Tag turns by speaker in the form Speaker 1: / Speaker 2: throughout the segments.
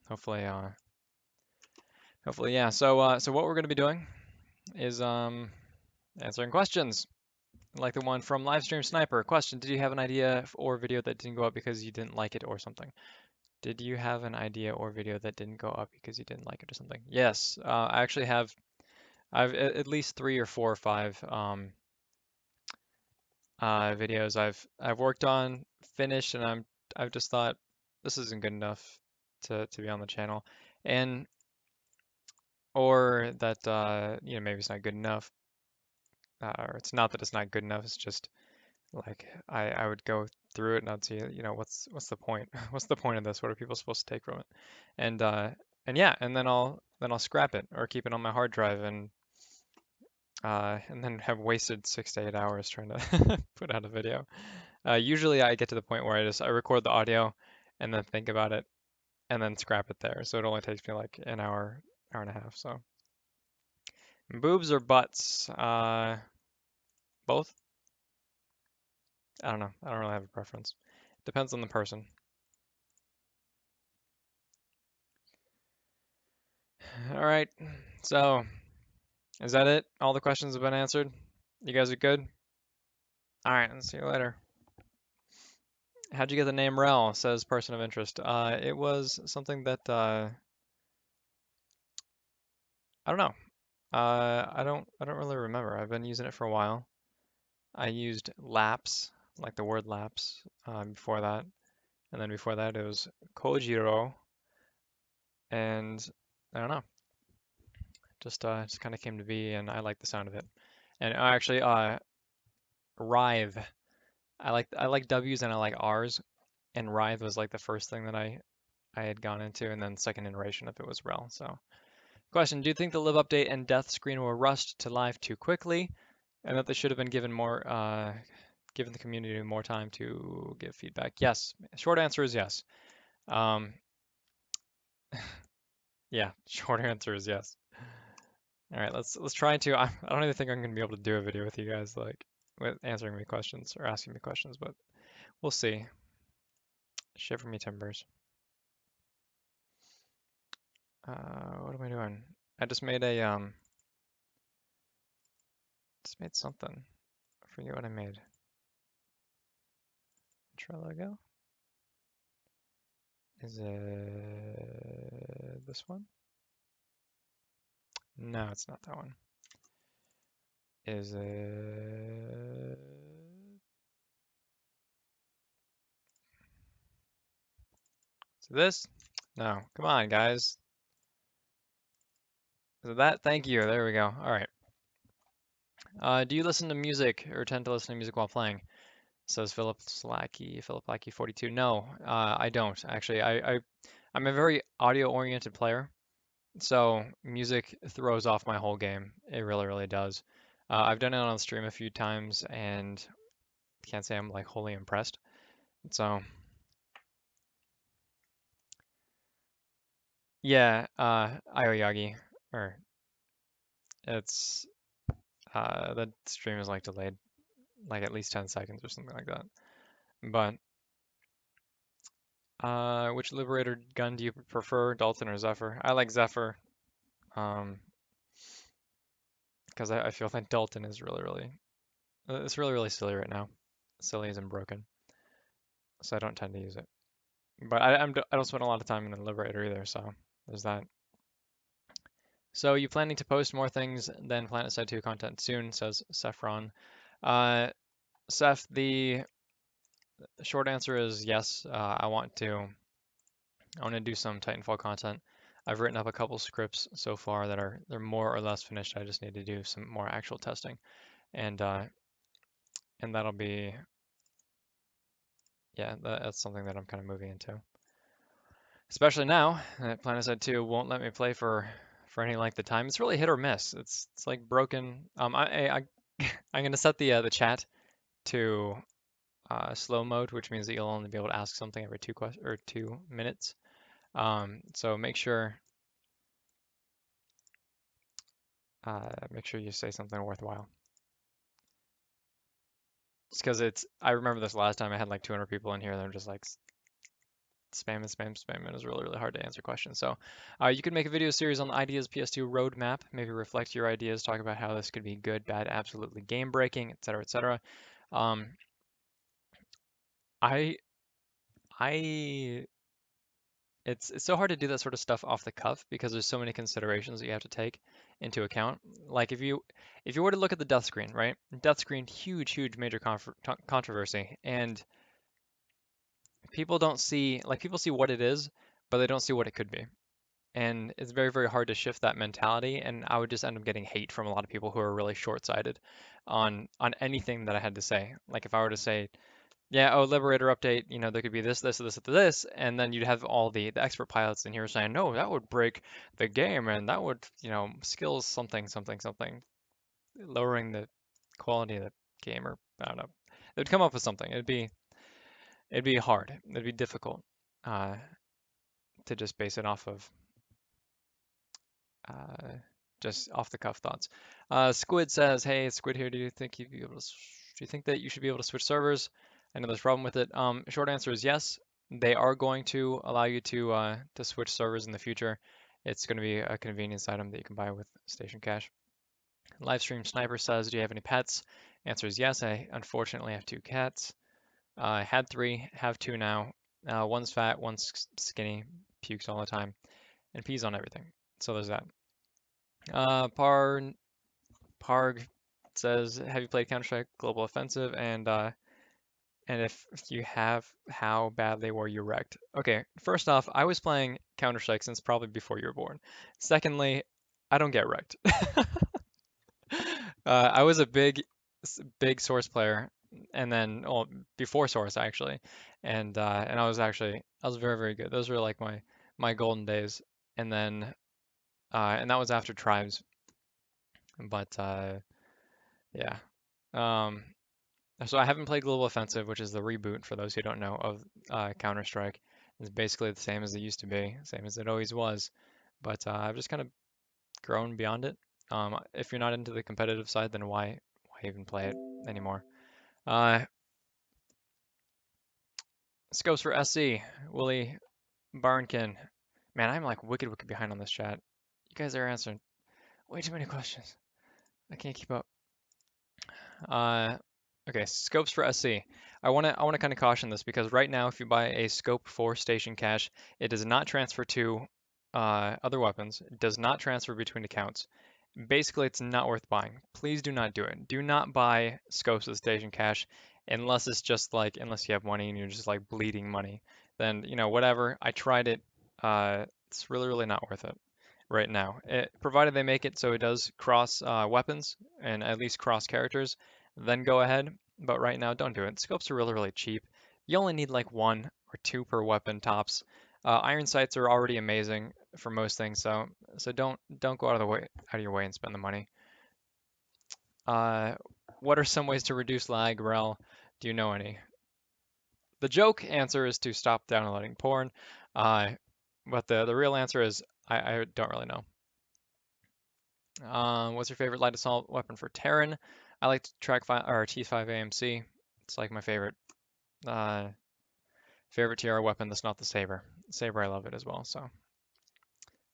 Speaker 1: hopefully, hopefully, yeah. So what we're gonna be doing is answering questions, like the one from Livestream Sniper. Question: did you have an idea or video that didn't go up because you didn't like it or something? Did you have an idea or video that didn't go up because you didn't like it or something? Yes, I actually have. I've at least 3 or 4 or 5 videos I've worked on, finished, and I've just thought this isn't good enough to be on the channel, and or that maybe it's not good enough, or it's not that it's not good enough. It's just like I would go through it and I'd see what's the point? What's the point of this? What are people supposed to take from it? And and yeah, and then I'll scrap it or keep it on my hard drive and then have wasted 6 to 8 hours trying to put out a video. Usually I get to the point where I record the audio and then think about it and then scrap it there. So it only takes me like an hour, hour and a half. So boobs or butts? Both? I don't know. I don't really have a preference. Depends on the person. All right. So is that it? All the questions have been answered? You guys are good? All right. I'll see you later. How'd you get the name Rel? Says person of interest. It was something that I don't know. I don't really remember. I've been using it for a while. I used laps, like the word laps, before that, and then before that it was Kojiro, and I don't know, just kind of came to be, and I like the sound of it. And actually, Writhe. I like W's and I like R's, and Writhe was like the first thing that I had gone into, and then second iteration if it was Rel. So, question: do you think the live update and death screen were rushed to live too quickly, and that they should have been given the community more time to give feedback? Yes. Short answer is yes. Um, yeah, short answer is yes. All right, let's try to. I don't even think I'm gonna be able to do a video with you guys like with answering me questions or asking me questions, but we'll see. Shiver me timbers. What am I doing? I just made something. I forget what I made. Intro logo. Is it this one? No, it's not that one. Is it this? No, come on, guys. Is it that? Thank you. There we go. All right. Do you listen to music or tend to listen to music while playing? Says Philip Lackey 42. No, I don't actually. I'm a very audio-oriented player, so music throws off my whole game. It really, really does. I've done it on stream a few times, and can't say I'm like wholly impressed. So yeah, Aoyagi, or it's the stream is like delayed, like at least 10 seconds or something like that. But which Liberator gun do you prefer, Dalton or Zephyr? I like Zephyr, um, because I feel like Dalton is really, really, it's really, really silly right now. Silly isn't broken, so I don't tend to use it. But I don't spend a lot of time in the Liberator either, so there's that. So you planning to post more things than PlanetSide 2 content soon, says Saffron. Uh, Seth, the short answer is yes. I want to do some Titanfall content. I've written up a couple scripts so far that they're more or less finished. I just need to do some more actual testing, and that'll be yeah, that's something that I'm kind of moving into. Especially now that PlanetSide 2 won't let me play for any length of time. It's really hit or miss. It's like broken. I'm gonna set the chat to slow mode, which means that you'll only be able to ask something every 2 minutes. So make sure you say something worthwhile. Just because I remember this last time I had like 200 people in here, and they're just like spam and spam, spam, and it's really, really hard to answer questions. So you could make a video series on the Ideas PS2 roadmap, maybe reflect your ideas, talk about how this could be good, bad, absolutely game breaking, etc., etc. Um, I, I, it's so hard to do that sort of stuff off the cuff because there's so many considerations that you have to take into account. Like if you were to look at the death screen, right? Death screen, huge, huge major controversy, and people don't see like people see what it is, but they don't see what it could be. And it's very, very hard to shift that mentality. And I would just end up getting hate from a lot of people who are really short-sighted on anything that I had to say. Like if I were to say, yeah, oh, Liberator update, there could be this, this, this, this, and then you'd have all the expert pilots in here saying, no, that would break the game, and that would, skills something, something, something, lowering the quality of the game, or I don't know. They would come up with something. It'd be hard. It'd be difficult uh, to just base it off of uh, just off the cuff thoughts. Squid says, "Hey, Squid here. Do you think that you should be able to switch servers? I know there's a problem with it. Short answer is yes. They are going to allow you to switch servers in the future. It's going to be a convenience item that you can buy with Station Cash." Livestream Sniper says, "Do you have any pets?" Answer is yes. I unfortunately have two cats. I had three, have two now. One's fat, one's skinny, pukes all the time, and pees on everything. So there's that. Parg says, "Have you played Counter-Strike Global Offensive? And if you have, how badly were you wrecked?" Okay, first off, I was playing Counter-Strike since probably before you were born. Secondly, I don't get wrecked. I was a big Source player, and then, well, before Source actually, and I was very, very good. Those were like my golden days, and then and that was after Tribes, but yeah. Um, so I haven't played Global Offensive, which is the reboot for those who don't know of Counter-Strike. It's basically the same as it used to be, same as it always was, but I've just kind of grown beyond it. If you're not into the competitive side, then why even play it anymore? Uh, Scopes for SC, Willie Barnkin. Man, I'm like wicked, wicked behind on this chat. You guys are answering way too many questions. I can't keep up. Uh, okay, scopes for SC. I wanna kind of caution this because right now, if you buy a scope for Station Cash, it does not transfer to other weapons. It does not transfer between accounts. Basically, it's not worth buying. Please do not do it. Do not buy scopes with Station Cash unless it's just like unless you have money and you're just like bleeding money. Then whatever. I tried it. It's really, really not worth it right now. Provided they make it so it does cross weapons and at least cross characters, then go ahead. But right now, don't do it. Scopes are really, really cheap. You only need like one or two per weapon tops. Iron sights are already amazing for most things, so don't go out of your way and spend the money. Uh, what are some ways to reduce lag, Rel? Do you know any? The joke answer is to stop downloading porn, uh, but the real answer is I don't really know. What's your favorite light assault weapon for Terran? I like track 5 or T5 AMC. It's like my uh, favorite TR weapon that's not the saber. Saber, I love it as well. So,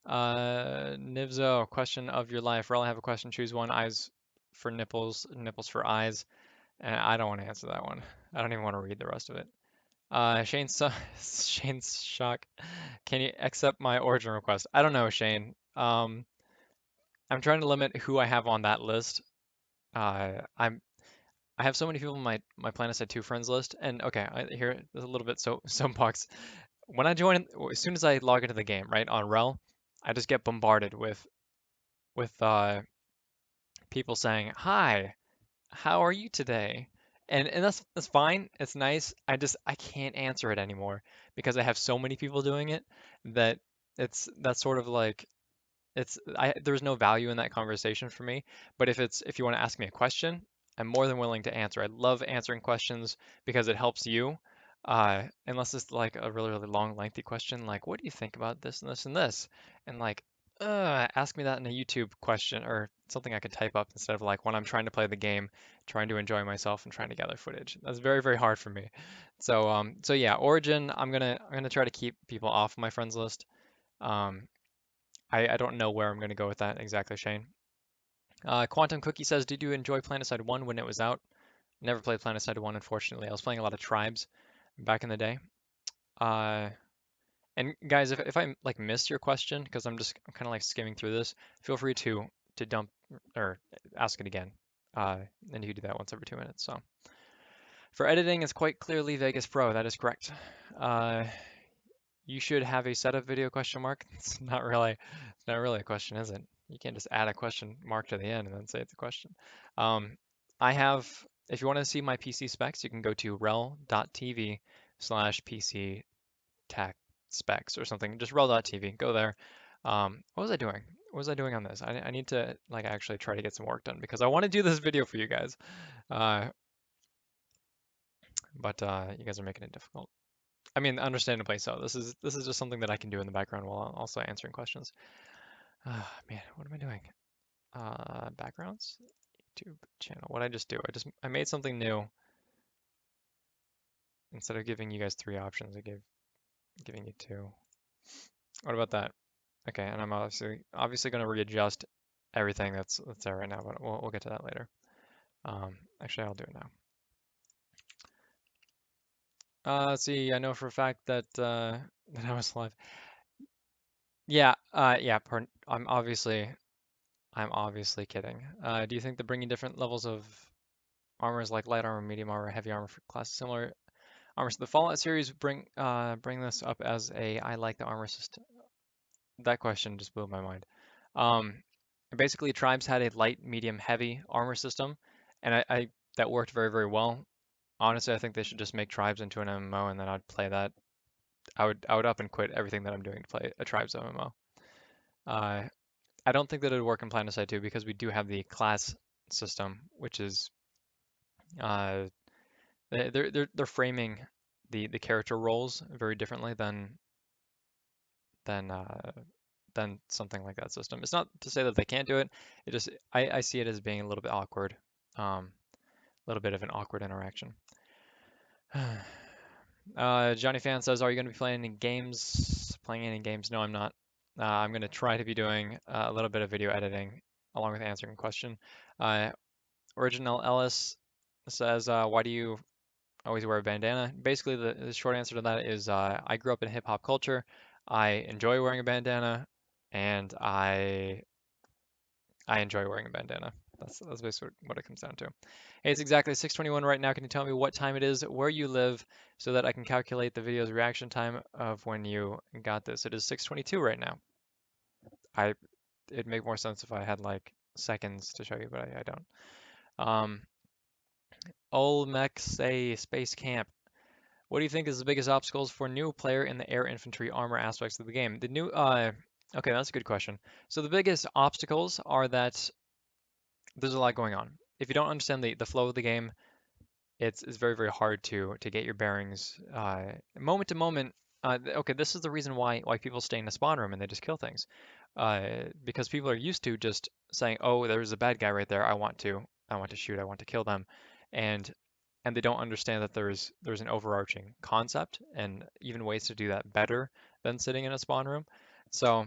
Speaker 1: Nivzo, question of your life. Rel, I have a question. Choose one. Eyes for nipples, nipples for eyes. And I don't want to answer that one. I don't even want to read the rest of it. Shane's shock. Can you accept my origin request? I don't know, Shane. I'm trying to limit who I have on that list. I have so many people on my Planet Side 2 friends list, and okay, here a little bit soapbox. When I join, as soon as I log into the game, right, on Rel, I just get bombarded with people saying, "Hi, how are you today?" And that's fine. It's nice. I can't answer it anymore because I have so many people doing it that that's sort of like there's no value in that conversation for me. But if you want to ask me a question, I'm more than willing to answer. I love answering questions because it helps you. Unless it's like a really, really long, lengthy question, like what do you think about this and this and this? And like Ask me that in a YouTube question or something I could type up instead of like when I'm trying to play the game, trying to enjoy myself and trying to gather footage. That's very, very hard for me. So yeah, Origin, I'm gonna try to keep people off my friends list. Um, I don't know where I'm gonna go with that exactly, Shane. Quantum Cookie says, did you enjoy Planetside 1 when it was out? Never played Planetside 1, unfortunately. I was playing a lot of Tribes back in the day. Uh, And guys, if I like missed your question, because I'm kind of like skimming through this, feel free to dump or ask it again. And you do that once every 2 minutes. So for editing, it's quite clearly Vegas Pro. That is correct. Uh, you should have a setup video question mark. It's not really a question, is it? You can't just add a question mark to the end and then say it's a question. Um, I have, if you want to see my PC specs, you can go to rel.tv/PC tech specs or something. Just rel.tv. Go there. What was I doing? What was I doing on this? I need to like actually try to get some work done because I want to do this video for you guys. Uh, but you guys are making it difficult. I mean, understandably so. This is just something that I can do in the background while also answering questions. Man, what am I doing? Backgrounds, YouTube channel. What did I just do? I made something new. Instead of giving you guys three options, I gave giving you two. What about that? Okay, and I'm obviously going to readjust everything that's there right now, but we'll get to that later. Actually, I'll do it now. Let's see. I know for a fact that that I was live. Yeah. Yeah. Pardon. I'm obviously kidding. Do you think that bringing different levels of armors like light armor, medium armor, heavy armor for classes similar armors to the Fallout series bring this up as a I like the armor system? That question just blew my mind. Um, Basically, Tribes had a light, medium, heavy armor system, and I that worked very, very well. Honestly, I think they should just make Tribes into an MMO, and then I'd play that. I would up and quit everything that I'm doing to play a Tribes MMO. Uh, I don't think that it would work in Planetside 2 because we do have the class system, which is uh, they're framing the character roles very differently than than something like that system. It's not to say that they can't do it. It just I see it as being a little bit awkward, a little bit of an awkward interaction. Johnny Fan says, "Are you going to be playing any games? Playing any games? No, I'm not. I'm going to try to be doing a little bit of video editing along with answering a question." Uh, Original Ellis says, "Why do you always wear a bandana?" Basically, the short answer to that is I grew up in hip hop culture. I enjoy wearing a bandana, and I enjoy wearing a bandana. That's basically what it comes down to. Hey, it's exactly 6:21 right now. Can you tell me what time it is, where you live, so that I can calculate the video's reaction time of when you got this? It is 6:22 right now. I It'd make more sense if I had like seconds to show you, but I don't. Um, Olmec say Space Camp. What do you think is the biggest obstacles for new player in the air infantry armor aspects of the game? Okay, that's a good question. So the biggest obstacles are that there's a lot going on. If you don't understand the flow of the game, it's very, very hard to get your bearings moment to moment. Okay, this is the reason why people stay in the spawn room and they just kill things, because people are used to just saying, "Oh, there's a bad guy right there. I want to shoot. I want to kill them," and and they don't understand that there's an overarching concept and even ways to do that better than sitting in a spawn room. So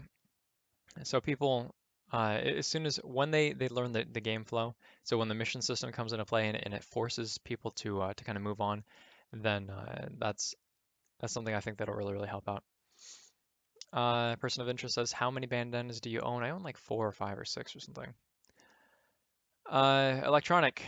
Speaker 1: so people, as soon as when they learn the game flow, so when the mission system comes into play and it forces people to kind of move on, then that's something I think that'll really really help out. Person of interest says, how many bandanas do you own? I own like four or five or six or something. Electronic.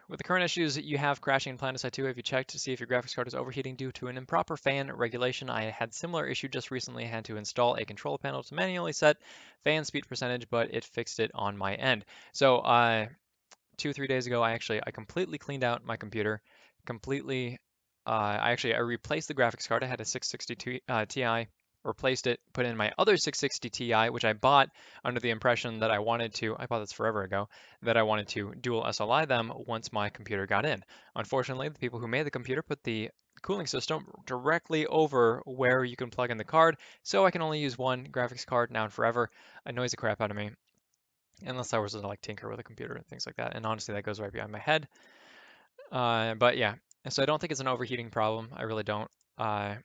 Speaker 1: With the current issues you have crashing in PlanetSide 2, have you checked to see if your graphics card is overheating due to an improper fan regulation? I had similar issue just recently. I had to install a control panel to manually set fan speed percentage, but it fixed it on my end. So 2 or 3 days ago, I completely cleaned out my computer. Completely, I replaced the graphics card. I had a 660 Ti, replaced it, put in my other 660 Ti, which I bought under the impression that I wanted to. I bought this forever ago. That I wanted to dual SLI them once my computer got in. Unfortunately, the people who made the computer put the cooling system directly over where you can plug in the card, so I can only use one graphics card now and forever. Annoys the crap out of me, unless I was to like tinker with a computer and things like that. And honestly, that goes right behind my head. But yeah, so I don't think it's an overheating problem. I really don't. Uh,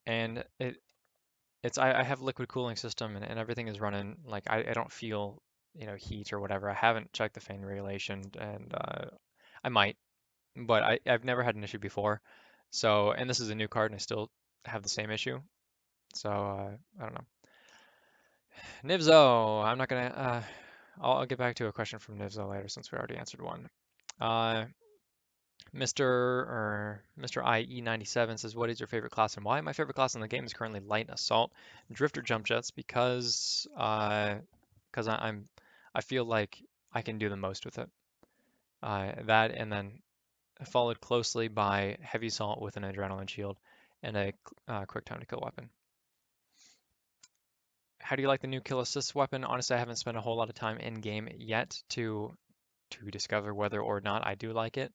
Speaker 1: and I have liquid cooling system and everything is running like I don't feel heat or whatever. I haven't checked the fan regulation and I might, but I've never had an issue before. So and this is a new card and I still have the same issue. So I don't know. Nivzo, I'm not gonna. I'll get back to a question from Nivzo later since we already answered one. Uh, Mr. IE97 says, "What is your favorite class and why?" My favorite class in the game is currently Light Assault, Drifter Jump Jets because I feel like I can do the most with it. That and then followed closely by Heavy Assault with an Adrenaline Shield and a quick time to kill weapon. How do you like the new kill assist weapon? Honestly, I haven't spent a whole lot of time in game yet to discover whether or not I do like it.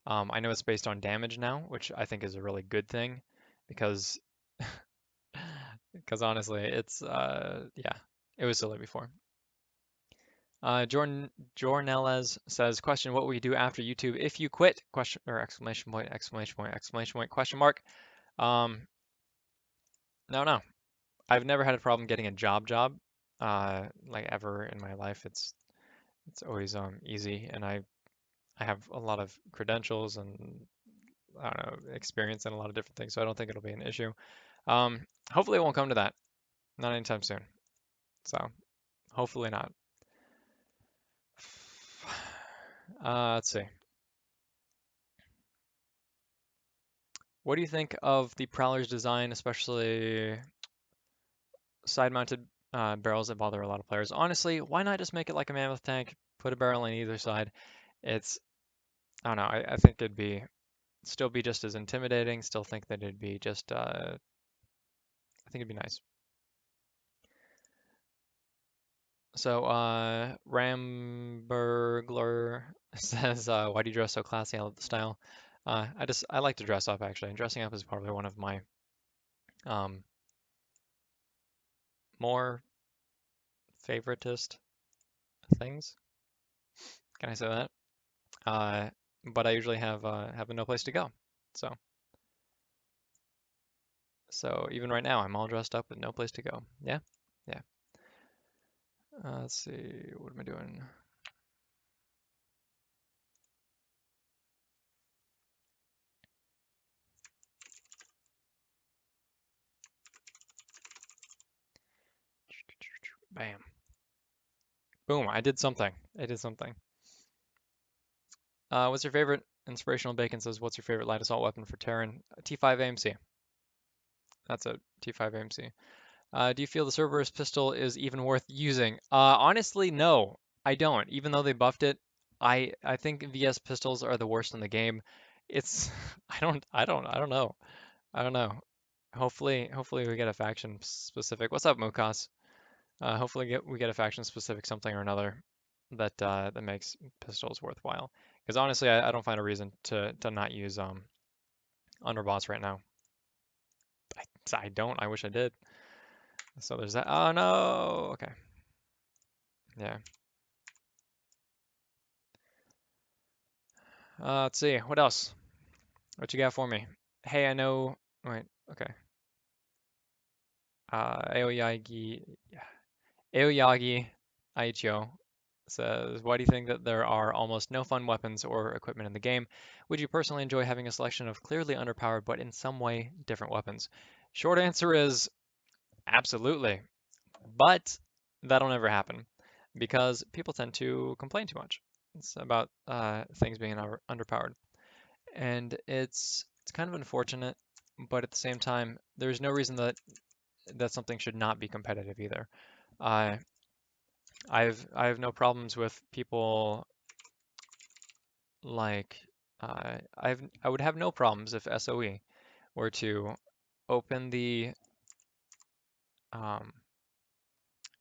Speaker 1: I know it's based on damage now, which I think is a really good thing because because honestly, it's yeah, it was silly before. Jornelez says, question, what will you do after YouTube if you quit? Question or exclamation point, exclamation point, exclamation point, question mark. Um, no. I've never had a problem getting a job, like ever in my life. It's always easy and I have a lot of credentials and I don't know, experience in a lot of different things, so I don't think it'll be an issue. Hopefully it won't come to that, not anytime soon. So hopefully not. Let's see. What do you think of the Prowler's design, especially side-mounted barrels that bother a lot of players? Honestly, why not just make it like a mammoth tank, put a barrel on either side? It's, I don't know, I think it'd be still be just as intimidating, still think that it'd be just, I think it'd be nice. So, Ramburglar says, why do you dress so classy? I love the style. I like to dress up actually, and dressing up is probably one of my um, more favoritist things. Can I say that? Uh, but I usually have no place to go. So, so even right now, I'm all dressed up with no place to go. Yeah, yeah. Let's see, what am I doing? Bam. Boom, I did something. I did something. What's your favorite? Inspirational Bacon says, what's your favorite light assault weapon for Terran? T5 AMC. That's a T5 AMC. Do you feel the Cerberus pistol is even worth using? Honestly, no, I don't. Even though they buffed it, I think VS pistols are the worst in the game. It's I don't know. I don't know. Hopefully we get a faction specific. What's up, Mukas? Hopefully we get a faction specific something or another that makes pistols worthwhile. Because honestly, I don't find a reason to not use underboss right now. I don't. I wish I did. So there's that. Oh no. Okay. Yeah. Let's see. What else? What you got for me? Hey, I know. Wait. Okay. Aoyagi. Aoyagi Aicho says, why do you think that there are almost no fun weapons or equipment in the game? Would you personally enjoy having a selection of clearly underpowered but in some way different weapons? Short answer is absolutely, but that'll never happen because people tend to complain too much. It's about things being underpowered, and it's kind of unfortunate, but at the same time, there's no reason that something should not be competitive either. I I have no problems with people like I would have no problems if SOE were to open the um,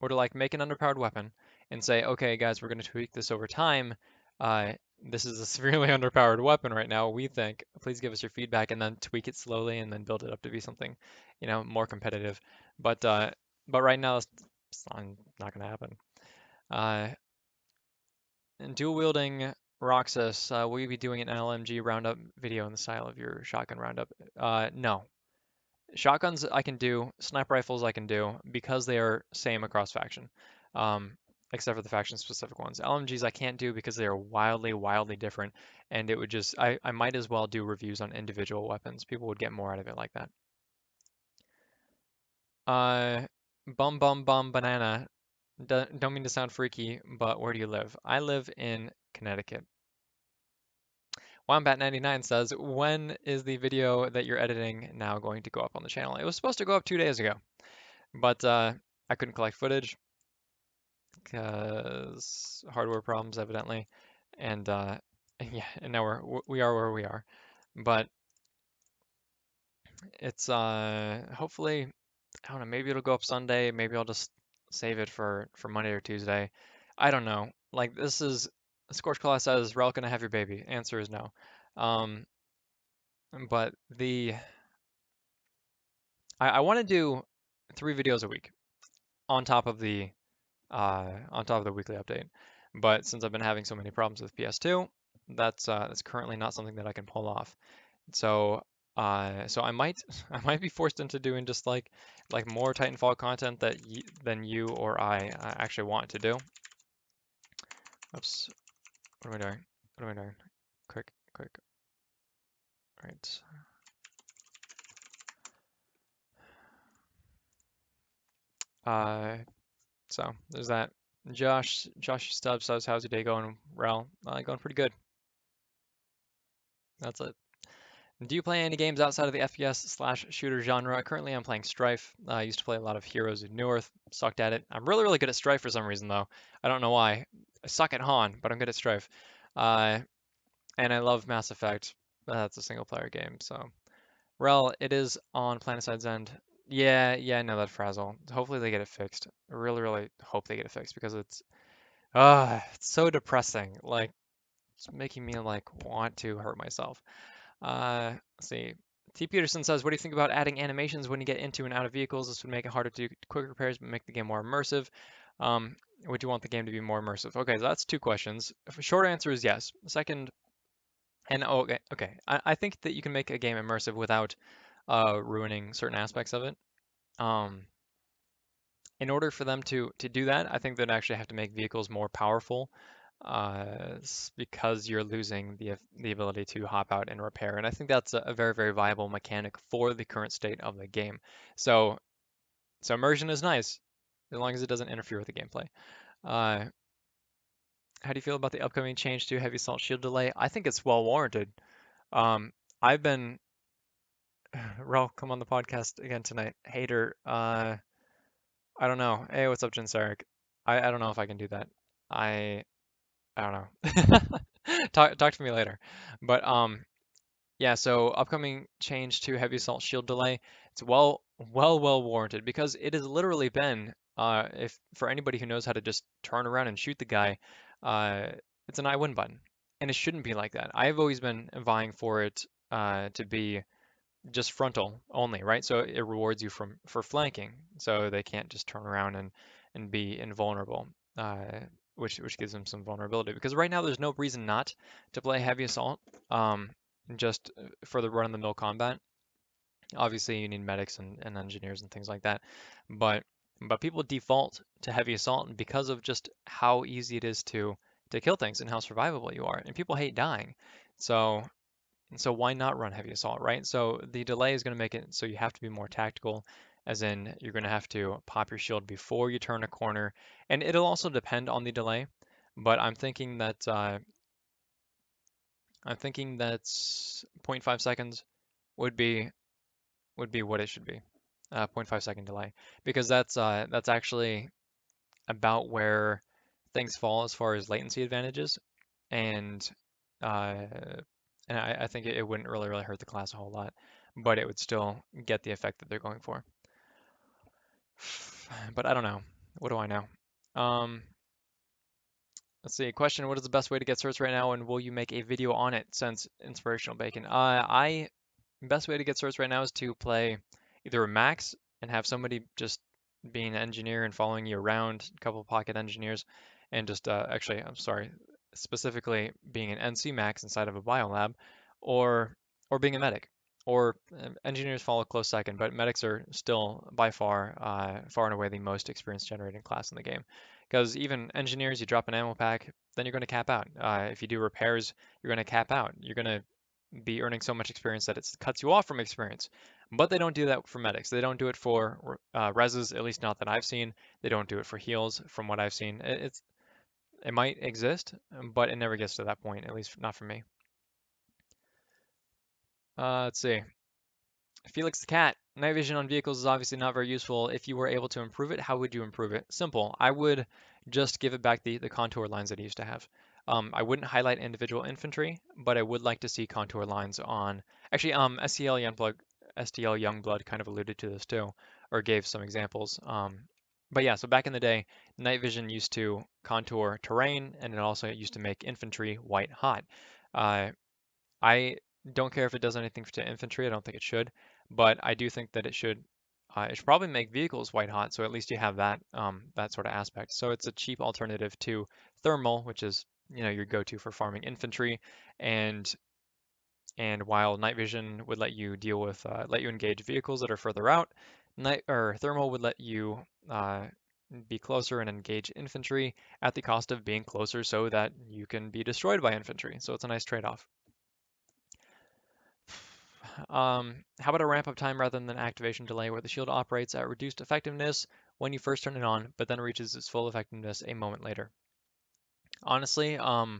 Speaker 1: or to like make an underpowered weapon and say, okay, guys, we're going to tweak this over time. Uh, this is a severely underpowered weapon right now, we think. Please give us your feedback and then tweak it slowly and then build it up to be something, more competitive. But uh, but right now it's not going to happen. Uh, and dual wielding Roxas, will you be doing an LMG roundup video in the style of your shotgun roundup? No. Shotguns I can do, sniper rifles I can do because they are same across faction, um, except for the faction specific ones. LMGs I can't do because they are wildly, wildly different, and it would just I might as well do reviews on individual weapons. People would get more out of it like that. Uh, bum bum bum banana. Don't mean to sound freaky, but where do you live? I live in Connecticut. Wombat99 says, when is the video that you're editing now going to go up on the channel? It was supposed to go up 2 days ago. But I couldn't collect footage because hardware problems, evidently, and yeah, and now we are where we are. But it's hopefully, I don't know, maybe it'll go up Sunday. Maybe I'll just save it for Monday or Tuesday. I don't know. Like this is Scorch Claw says, Rel, gonna have your baby? Answer is no. Um, but I want to do 3 videos a week on top of the weekly update. But since I've been having so many problems with PS2, that's currently not something that I can pull off. So so I might I might be forced into doing just like more Titanfall content than you or I actually want to do. Oops, what am I doing? What am I doing? Quick, quick. Right. Uh, so there's that. Josh Stubbs says, "How's your day going, Rel?" Going pretty good. That's it. Do you play any games outside of the FPS/ shooter genre? Currently, I'm playing Strife. I used to play a lot of Heroes of Newerth. Sucked at it. I'm really, really good at Strife for some reason, though. I don't know why. I suck at Han, but I'm good at Strife. Uh, and I love Mass Effect. That's a single-player game. So, Rel, it is on Planetside's End. Yeah, yeah, I know that frazzle. Hopefully they get it fixed. I really, really hope they get it fixed because it's so depressing. Like, it's making me like want to hurt myself. Let's see. T. Peterson says, what do you think about adding animations when you get into and out of vehicles? This would make it harder to do quick repairs, but make the game more immersive. Um, would you want the game to be more immersive? Okay, so that's 2 questions. Short answer is yes. Second, and oh, okay. I think that you can make a game immersive without ruining certain aspects of it. Um, in order for them to do that, I think they'd actually have to make vehicles more powerful, because you're losing the ability to hop out and repair. And I think that's a very, very viable mechanic for the current state of the game. So so immersion is nice as long as it doesn't interfere with the gameplay. Uh, how do you feel about the upcoming change to heavy assault shield delay? I think it's well warranted. Um, I've been Rel, come on the podcast again tonight. Hater. I don't know. Hey, what's up, Jinsaric? I don't know if I can do that. I I don't know. Talk to me later. But yeah, so upcoming change to heavy assault shield delay. It's well warranted because it has literally been if for anybody who knows how to just turn around and shoot the guy, uh it's an I win button. And it shouldn't be like that. I've always been vying for it to be just frontal only, right? So it rewards you for flanking, so they can't just turn around and be invulnerable, which gives them some vulnerability. Because right now there's no reason not to play heavy assault, just for the run-of-the-mill combat. Obviously, you need medics and engineers and things like that, but people default to heavy assault because of just how easy it is to kill things and how survivable you are, and people hate dying. So why not run heavy assault, right? So the delay is going to make it so you have to be more tactical, as in you're going to have to pop your shield before you turn a corner, and it'll also depend on the delay. But I'm thinking that 0.5 seconds would be what it should be, 0.5 second delay, because that's actually about where things fall as far as latency advantages, and uh, I think it wouldn't really hurt the class a whole lot, but it would still get the effect that they're going for. But I don't know. What do I know? Um, Let's see. Question: What is the best way to get certs right now, and will you make a video on it? Since inspirational bacon. I Best way to get certs right now is to play either a max and have somebody just being an engineer and following you around, a couple of pocket engineers, and just actually, I'm sorry, specifically being an NC max inside of a biolab, or being a medic. Or engineers follow a close second, but medics are still by far and away the most experience generating class in the game. Because even engineers, you drop an ammo pack, then you're going to cap out. If you do repairs, you're going to cap out. You're going to be earning so much experience that it cuts you off from experience. But they don't do that for medics. They don't do it for reses, at least not that I've seen. They don't do it for heals, from what I've seen. It might exist, but it never gets to that point, at least not for me. Let's see. Felix the Cat. Night vision on vehicles is obviously not very useful. If you were able to improve it, how would you improve it? Simple. I would just give it back the contour lines that it used to have. I wouldn't highlight individual infantry, but I would like to see contour lines on. Actually, STL Youngblood kind of alluded to this too, or gave some examples. But yeah, so back in the day, night vision used to contour terrain, and it also used to make infantry white hot. Uh, I don't care if it does anything to infantry. I don't think it should, but I do think that it should probably make vehicles white hot, so at least you have that sort of aspect. So it's a cheap alternative to thermal, which is your go-to for farming infantry, and while night vision would let you engage vehicles that are further out, night or thermal would let you be closer and engage infantry at the cost of being closer so that you can be destroyed by infantry. So it's a nice trade-off. How about a ramp up time rather than an activation delay where the shield operates at reduced effectiveness when you first turn it on, but then reaches its full effectiveness a moment later? Honestly, I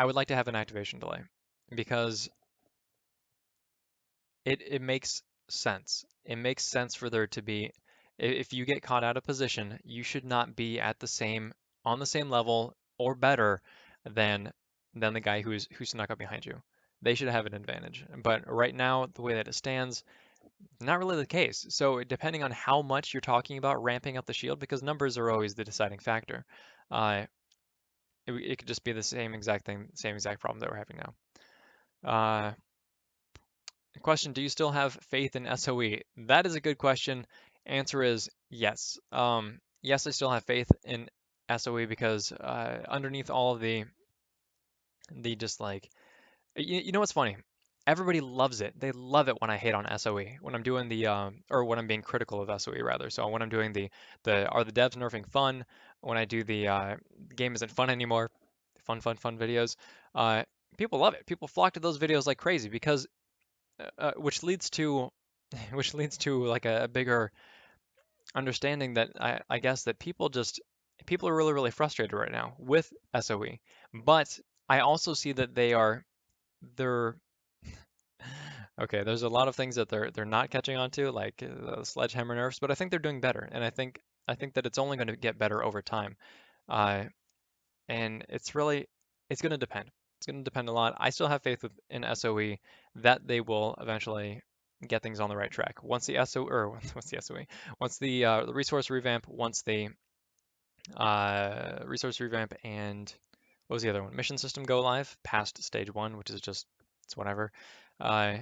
Speaker 1: would like to have an activation delay because it makes sense. It makes sense for there to be, if you get caught out of position, you should not be on the same level or better than the guy who snuck up behind you. They should have an advantage. But right now, the way that it stands, not really the case. So depending on how much you're talking about ramping up the shield, because numbers are always the deciding factor, uh, it could just be the same exact thing, same exact problem that we're having now. Question, do you still have faith in SOE? That is a good question. Answer is yes. Yes, I still have faith in SOE because underneath all of the just like you know what's funny? Everybody loves it. They love it when I hate on SOE, when I'm doing or when I'm being critical of SOE rather. So when I'm doing the are the devs nerfing fun? When I do the game isn't fun anymore, fun videos, uh, people love it. People flock to those videos like crazy because which leads to which leads to like a bigger understanding that I guess that people are really frustrated right now with SOE, but I also see that they're okay. There's a lot of things that they're not catching on to, like sledgehammer nerfs, but I think they're doing better, and I think that it's only going to get better over time. Uh, and it's going to depend. It's going to depend a lot. I still have faith in SOE that they will eventually get things on the right track. Once the SO or once the SOE, once the resource revamp, once the resource revamp and what was the other one? Mission system go live past stage one, which is just it's whatever. Uh,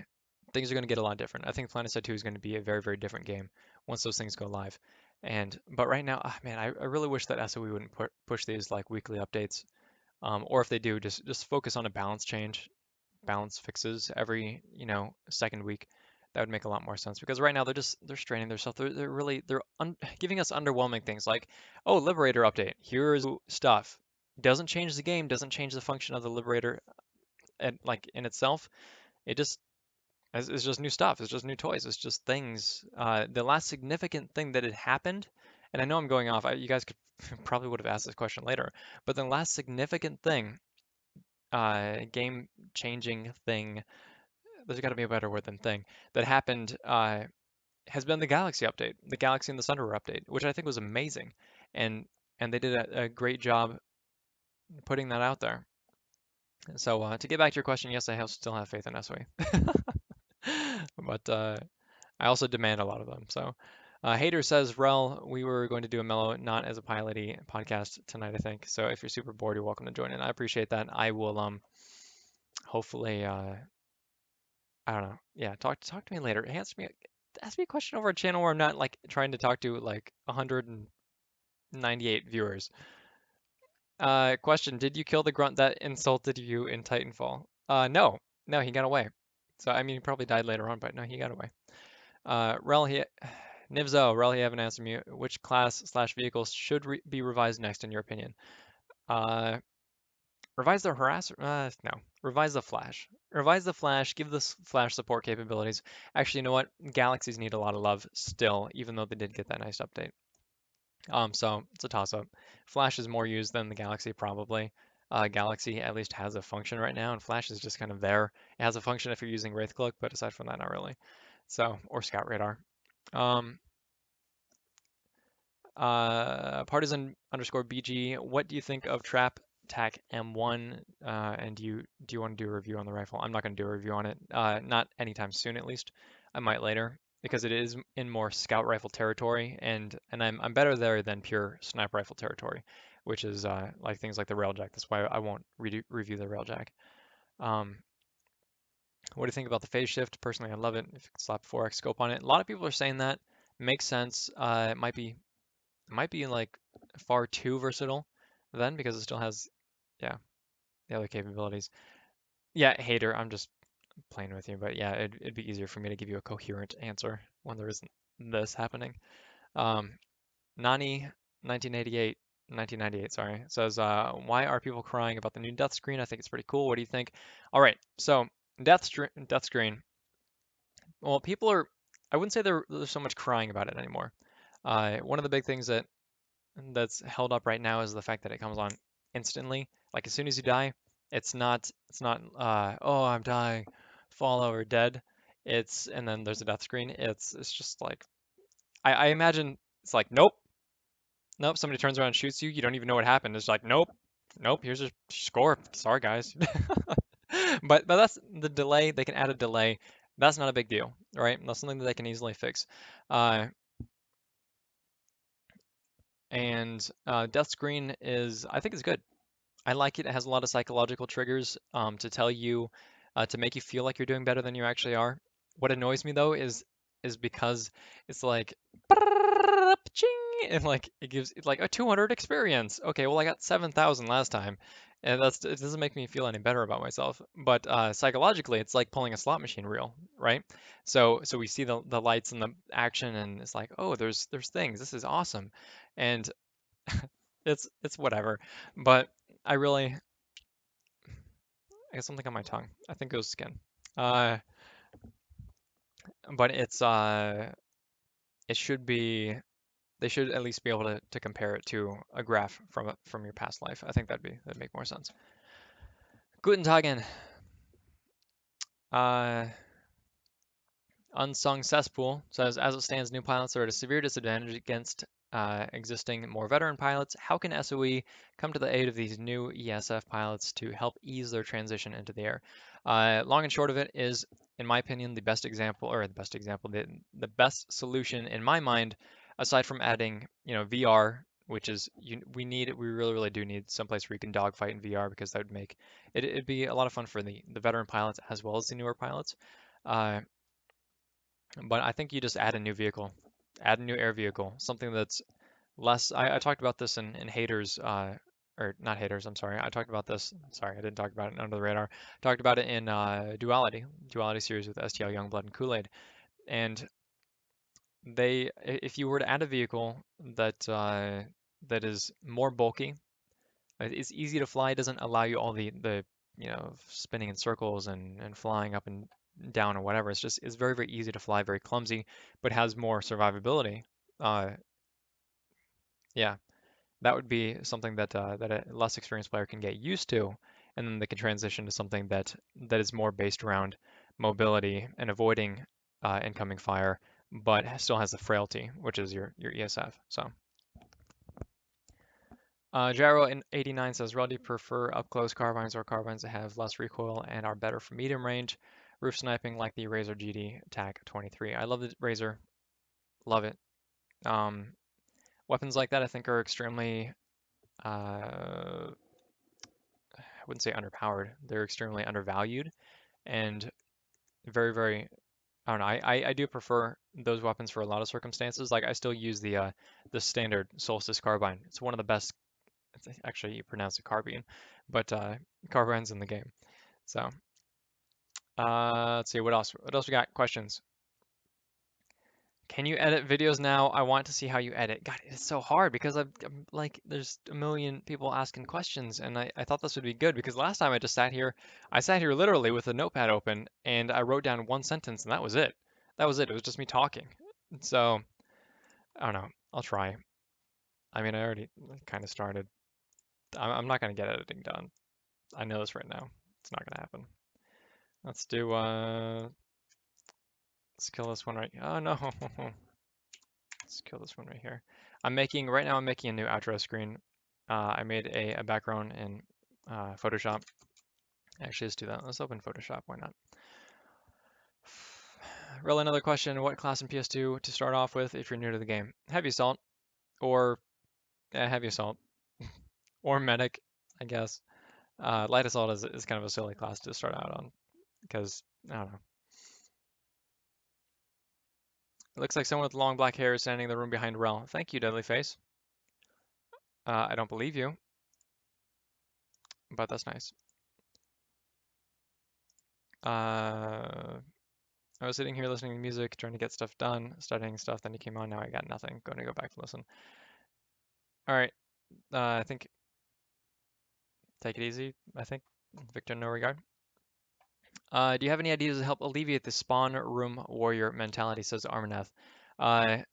Speaker 1: Things are going to get a lot different. I think PlanetSide 2 is going to be a very different game once those things go live. But right now, man, I really wish that SOE wouldn't push these like weekly updates, or if they do, just focus on a balance change, balance fixes every second week. That would make a lot more sense because right now they're straining themselves. They're giving us underwhelming things like, oh, Liberator update. Here's stuff. Doesn't change the game. Doesn't change the function of the Liberator and like in itself. It just it's just new stuff. It's just new toys. It's just things. The last significant thing that had happened, and I know I'm going off. You guys could probably would have asked this question later, but the last significant thing, game-changing thing. There's got to be a better word than thing that happened. Has been the Galaxy update, the Galaxy and the Sunderer update, which I think was amazing, and they did a great job putting that out there. So to get back to your question, yes, still have faith in SOE, but I also demand a lot of them. So Hater says, Rel, we were going to do a mellow, not as a piloty podcast tonight, I think. So if you're super bored, you're welcome to join in. I appreciate that. I will hopefully I don't know. Yeah, talk to me later. Ask me a question over a channel where I'm not like trying to talk to like 198 viewers. Question, did you kill the grunt that insulted you in Titanfall? No. No, he got away. So I mean he probably died later on, but no, he got away. Rel, he Nivzo, Rel, he haven't answered me. Which class slash vehicles should be revised next in your opinion? Uh, Revise the harasser? No. Revise the flash. Revise the flash. Give the flash support capabilities. Actually, you know what? Galaxies need a lot of love still, even though they did get that nice update. So it's a toss-up. Flash is more used than the Galaxy probably. Galaxy at least has a function right now, and Flash is just kind of there. It has a function if you're using Wraithcloak, but aside from that, not really. So, or Scout Radar. Um, Partisan underscore BG, what do you think of Trap Tac M1? And do you want to do a review on the rifle? I'm not going to do a review on it. Not anytime soon, at least. I might later because it is in more scout rifle territory, and I'm better there than pure sniper rifle territory, which is like things like the railjack. That's why I won't review the railjack. Um, what do you think about the phase shift? Personally, I love it. If you could slap 4x scope on it, a lot of people are saying that makes sense. It might be like far too versatile then because it still has, yeah, the other capabilities. Yeah, hater, I'm just playing with you, but yeah, it'd be easier for me to give you a coherent answer when there isn't this happening. Um, Nani 1988, 1998, sorry, says, why are people crying about the new death screen? I think it's pretty cool. What do you think? All right, so death screen. Well, people are, I wouldn't say there's so much crying about it anymore. One of the big things that's held up right now is the fact that it comes on instantly. Like as soon as you die, it's not oh I'm dying, fall over dead. It's and then there's a death screen. It's just like I imagine it's like nope, somebody turns around and shoots you, you don't even know what happened. It's like nope, here's your score. Sorry guys. But that's the delay, they can add a delay. That's not a big deal, right? That's something that they can easily fix. Uh, and death screen is I think it's good. I like it. It has a lot of psychological triggers to tell you, to make you feel like you're doing better than you actually are. What annoys me though is because it's like ching, and like it gives it like a 200 experience. Okay, well I got 7,000 last time, and it doesn't make me feel any better about myself. But psychologically, it's like pulling a slot machine reel, right? So we see the lights and the action, and it's like, oh, there's things. This is awesome, and it's whatever. But I really I got something on my tongue. I think it was skin. Uh, but it should be they should at least be able to compare it to a graph from your past life. I think that'd make more sense. Guten Tagen. Uh, Unsung Cesspool says, as it stands, new pilots are at a severe disadvantage against existing, more veteran pilots. How can SOE come to the aid of these new ESF pilots to help ease their transition into the air? Long and short of it is, in my opinion, the best solution in my mind, aside from adding, VR, which is we really, really do need someplace where you can dogfight in VR because that would make it'd be a lot of fun for the veteran pilots as well as the newer pilots. Uh, but I think you just add a new vehicle, add a new air vehicle, something that's less. I talked about this in haters, or not haters. I'm sorry. I talked about this. Sorry, I didn't talk about it under the radar. Talked about it in Duality series with STL Youngblood and Kool-Aid. And if you were to add a vehicle that is more bulky, it's easy to fly, doesn't allow you all the spinning in circles and flying up and down or whatever. It's very, very easy to fly, very clumsy, but has more survivability. Uh, yeah, that would be something that a less experienced player can get used to, and then they can transition to something that is more based around mobility and avoiding incoming fire, but still has the frailty, which is your ESF. So. Gyro in 89 says, Rel, do you prefer up-close carbines or carbines that have less recoil and are better for medium range? Roof sniping like the Razor GD TAC 23. I love the Razor. Love it. Um, Weapons like that I think are extremely, I wouldn't say underpowered. They're extremely undervalued and very, very, I don't know. I do prefer those weapons for a lot of circumstances. Like I still use the standard Solstice carbine. It's one of the best. Actually, you pronounce it carbine, but carbines in the game. So let's see what else. What else we got? Questions. Can you edit videos now? I want to see how you edit. God, it's so hard because I'm like, there's a million people asking questions, and I thought this would be good because last time I just sat here, I sat here literally with a notepad open, and I wrote down one sentence, and that was it. That was it. It was just me talking. So, I don't know. I'll try. I mean, I already kind of started. I'm not going to get editing done. I know this right now. It's not going to happen. Let's do, let's kill this one right. Oh, no. Let's kill this one right here. Right now I'm making a new outro screen. I made a background in Photoshop. Actually, let's do that. Let's open Photoshop. Why not? Really, another question. What class in PS2 to start off with if you're new to the game? Heavy Assault or Heavy Assault or Medic, I guess. Light Assault is kind of a silly class to start out on because, I don't know. It looks like someone with long black hair is standing in the room behind Wrel. Thank you, Deadly Face. I don't believe you, but that's nice. Uh, I was sitting here listening to music, trying to get stuff done, studying stuff, then you came on, now I got nothing. Going to go back to listen. All right, I think take it easy, I think. Victor, no regard. Do you have any ideas to help alleviate the spawn room warrior mentality, says Armaneth.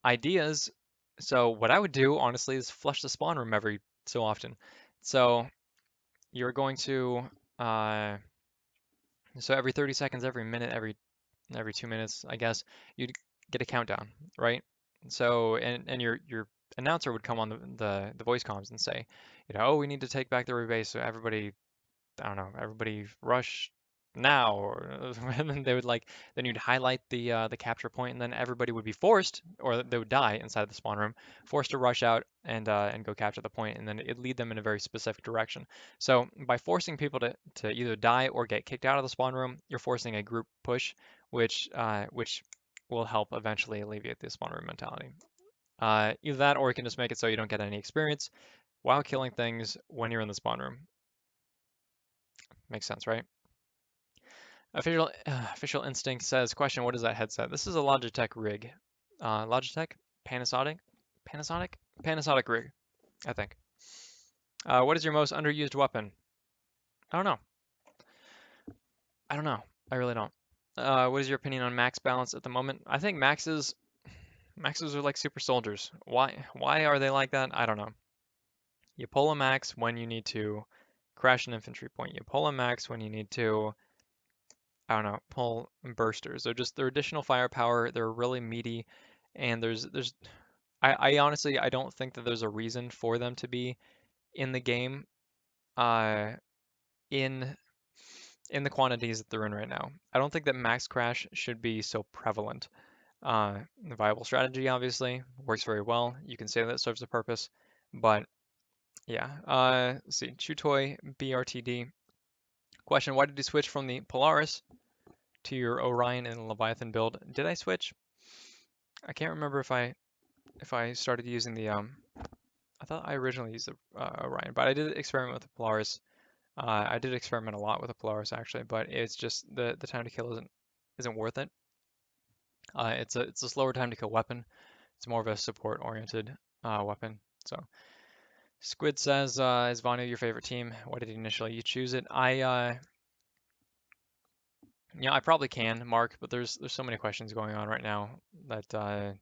Speaker 1: Ideas. So what I would do, honestly, is flush the spawn room every so often. So you're going to, uh, so every 30 seconds, every minute, every 2 minutes, I guess, you'd get a countdown, right? So, and your announcer would come on the voice comms and say, oh, we need to take back the rebase, so everybody, I don't know, everybody rush now, or and then they would like, then you'd highlight the capture point, and then everybody would be forced, or they would die inside the spawn room, forced to rush out and go capture the point, and then it'd lead them in a very specific direction. So by forcing people to either die or get kicked out of the spawn room, you're forcing a group push, which will help eventually alleviate the spawn room mentality. Either that, or you can just make it so you don't get any experience while killing things when you're in the spawn room. Makes sense, right? Official Instinct says, question, what is that headset? This is a Logitech rig. Logitech? Panasonic? Panasonic? Panasonic rig, I think. What is your most underused weapon? I don't know. I don't know. I really don't. What is your opinion on max balance at the moment? I think maxes are like super soldiers. Why are they like that? I don't know. You pull a max when you need to crash an infantry point. You pull a max when you need to, I don't know, pull bursters. They're additional firepower. They're really meaty, and I honestly I don't think that there's a reason for them to be in the game, uh, in in the quantities that they're in right now. I don't think that max crash should be so prevalent. The viable strategy obviously works very well. You can say that it serves a purpose, but yeah. Let's see. Chutoy BRTD question: why did you switch from the Polaris to your Orion and Leviathan build? Did I switch? I can't remember if I started using the I thought I originally used the Orion, but I did experiment with the Polaris. I did experiment a lot with the Polaris actually, but it's just the time to kill isn't worth it. It's a slower time to kill weapon. It's more of a support oriented weapon. So Squid says, is Vanu your favorite team? Why did initially you choose it? Yeah, I probably can, Mark, but there's so many questions going on right now that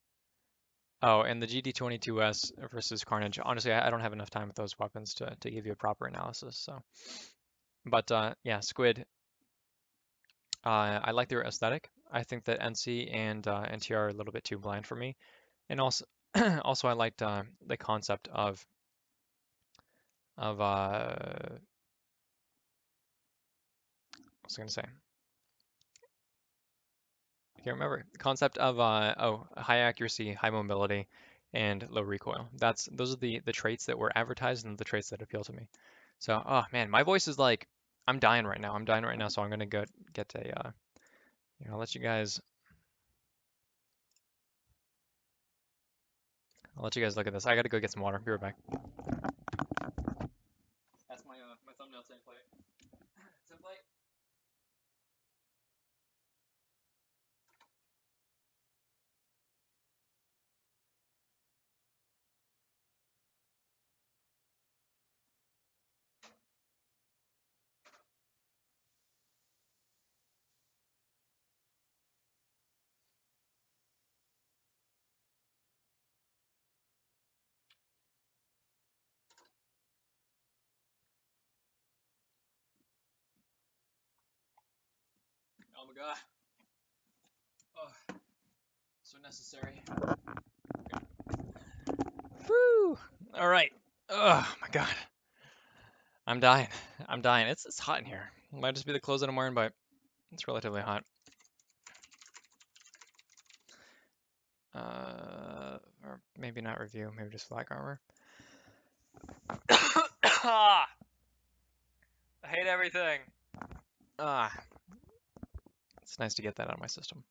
Speaker 1: oh, and the GD22S versus Carnage. Honestly, I don't have enough time with those weapons to give you a proper analysis. So, but yeah, Squid. I like their aesthetic. I think that NC and NTR are a little bit too bland for me, and also also I liked the concept of what was I gonna say? I can't remember. The concept of high accuracy, high mobility, and low recoil. Those are the traits that were advertised and the traits that appeal to me. So, oh man, my voice is like I'm dying right now. I'm dying right now, so I'm gonna go get a I'll let you guys look at this. I gotta go get some water. Be right back. That's my thumbnail template. Template. Oh my god. Oh, so necessary. Whew. All right. Oh my god. I'm dying. I'm dying. It's hot in here. It might just be the clothes that I'm wearing, but it's relatively hot. Or maybe not review, maybe just flag armor. Ah, I hate everything. Ah, it's nice to get that out of my system.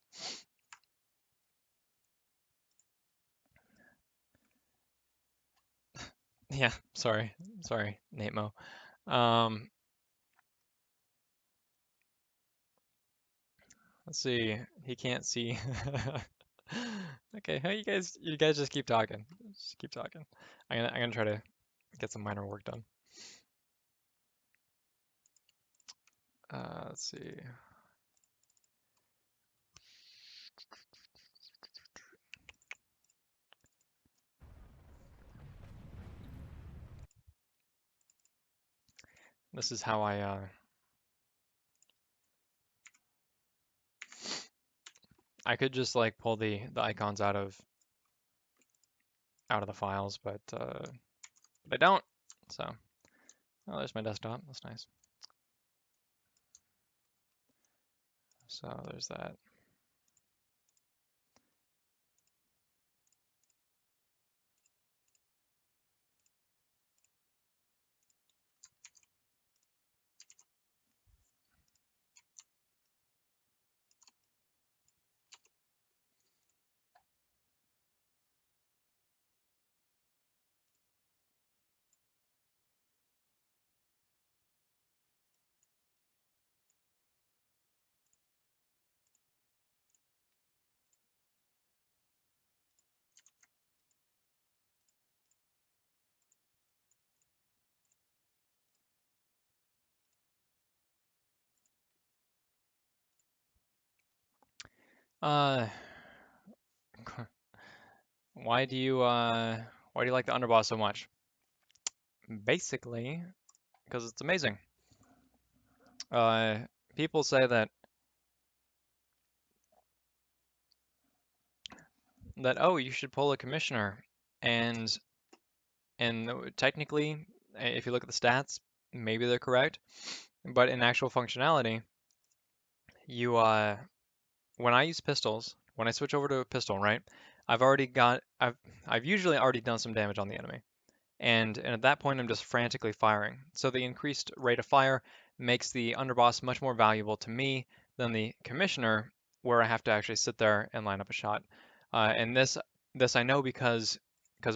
Speaker 1: Yeah, sorry, Nate Mo. Um, let's see. He can't see. Okay, how you guys just keep talking. Just keep talking. I'm gonna try to get some minor work done. Let's see. This is how I could just like pull the icons out of the files, but I don't. So, oh, there's my desktop. That's nice. So there's that. Uh, why do you like the underboss so much? Basically, because it's amazing. Uh, people say that oh, you should pull a commissioner, and technically, if you look at the stats, maybe they're correct, but in actual functionality, you when I use pistols, when I switch over to a pistol, right, I've usually already done some damage on the enemy. And at that point I'm just frantically firing. So the increased rate of fire makes the underboss much more valuable to me than the commissioner, where I have to actually sit there and line up a shot. And this I know because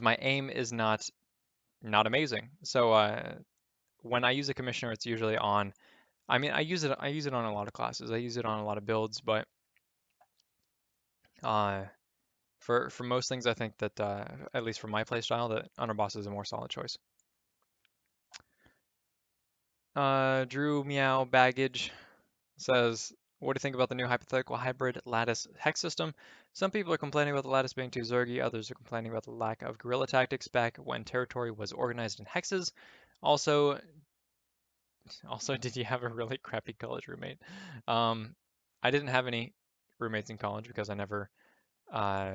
Speaker 1: my aim is not amazing. So when I use a commissioner, it's usually on. I mean, I use it on a lot of classes. I use it on a lot of builds, but uh, for most things, I think that at least for my playstyle, that underboss is a more solid choice. Drew Meow Baggage says, what do you think about the new hypothetical hybrid lattice hex system? Some people are complaining about the lattice being too zergy, others are complaining about the lack of guerrilla tactics back when territory was organized in hexes. Also, did you have a really crappy college roommate? Um, I didn't have any roommates in college because uh,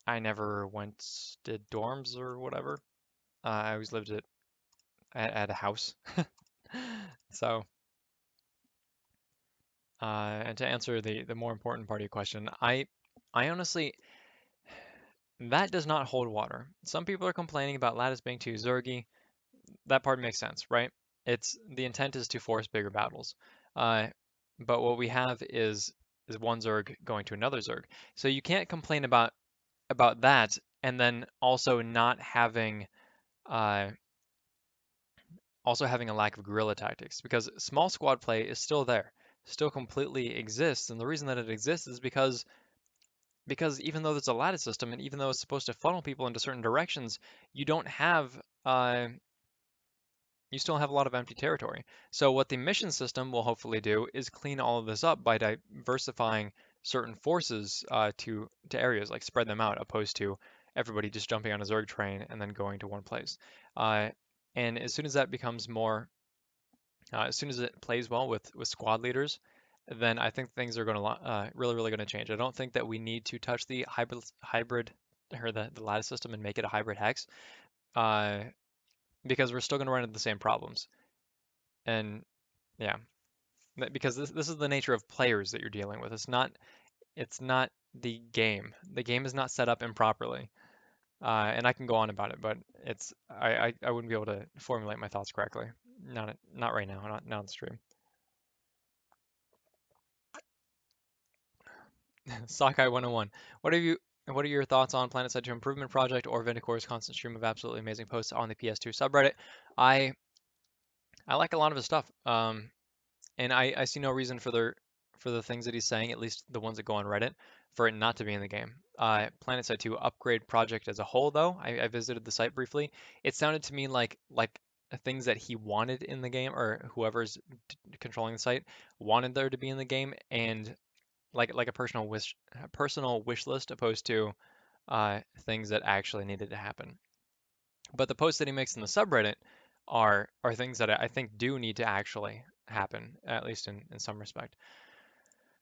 Speaker 1: I never went did dorms or whatever. I always lived at a house. So, and to answer the more important part of your question, I honestly, That does not hold water. Some people are complaining about Lattice being too zergy. That part makes sense, right? It's the intent is to force bigger battles. Uh, but what we have is one Zerg going to another Zerg. So you can't complain about that and then uh, also having a lack of guerrilla tactics because small squad play is still there, still completely exists, and the reason that it exists is because even though there's a lattice system and even though it's supposed to funnel people into certain directions, you don't have uh, you still have a lot of empty territory. So what the mission system will hopefully do is clean all of this up by diversifying certain forces to areas, like spread them out, opposed to everybody just jumping on a Zerg train and then going to one place. Uh, and as soon as that becomes more, as soon as it plays well with squad leaders, then I think things are going to really, really going to change. I don't think that we need to touch the hybrid or the lattice system and make it a hybrid hex, uh, because we're still going to run into the same problems. And yeah, because this is the nature of players that you're dealing with. It's not the game. The game is not set up improperly. And I can go on about it, but I wouldn't be able to formulate my thoughts correctly. Not right now, not on the stream. Sockeye 101. What are you what are your thoughts on PlanetSide 2 Improvement Project or Vindicor's constant stream of absolutely amazing posts on the PS2 subreddit? I I like a lot of his stuff. And I see no reason for the things that he's saying, at least the ones that go on Reddit, for it not to be in the game. PlanetSide 2 upgrade project as a whole, though, I visited the site briefly. It sounded to me like things that he wanted in the game, or whoever's controlling the site wanted there to be in the game, and like a personal wish list, opposed to things that actually needed to happen. But the posts that he makes in the subreddit are things that I think do need to actually happen, at least in some respect.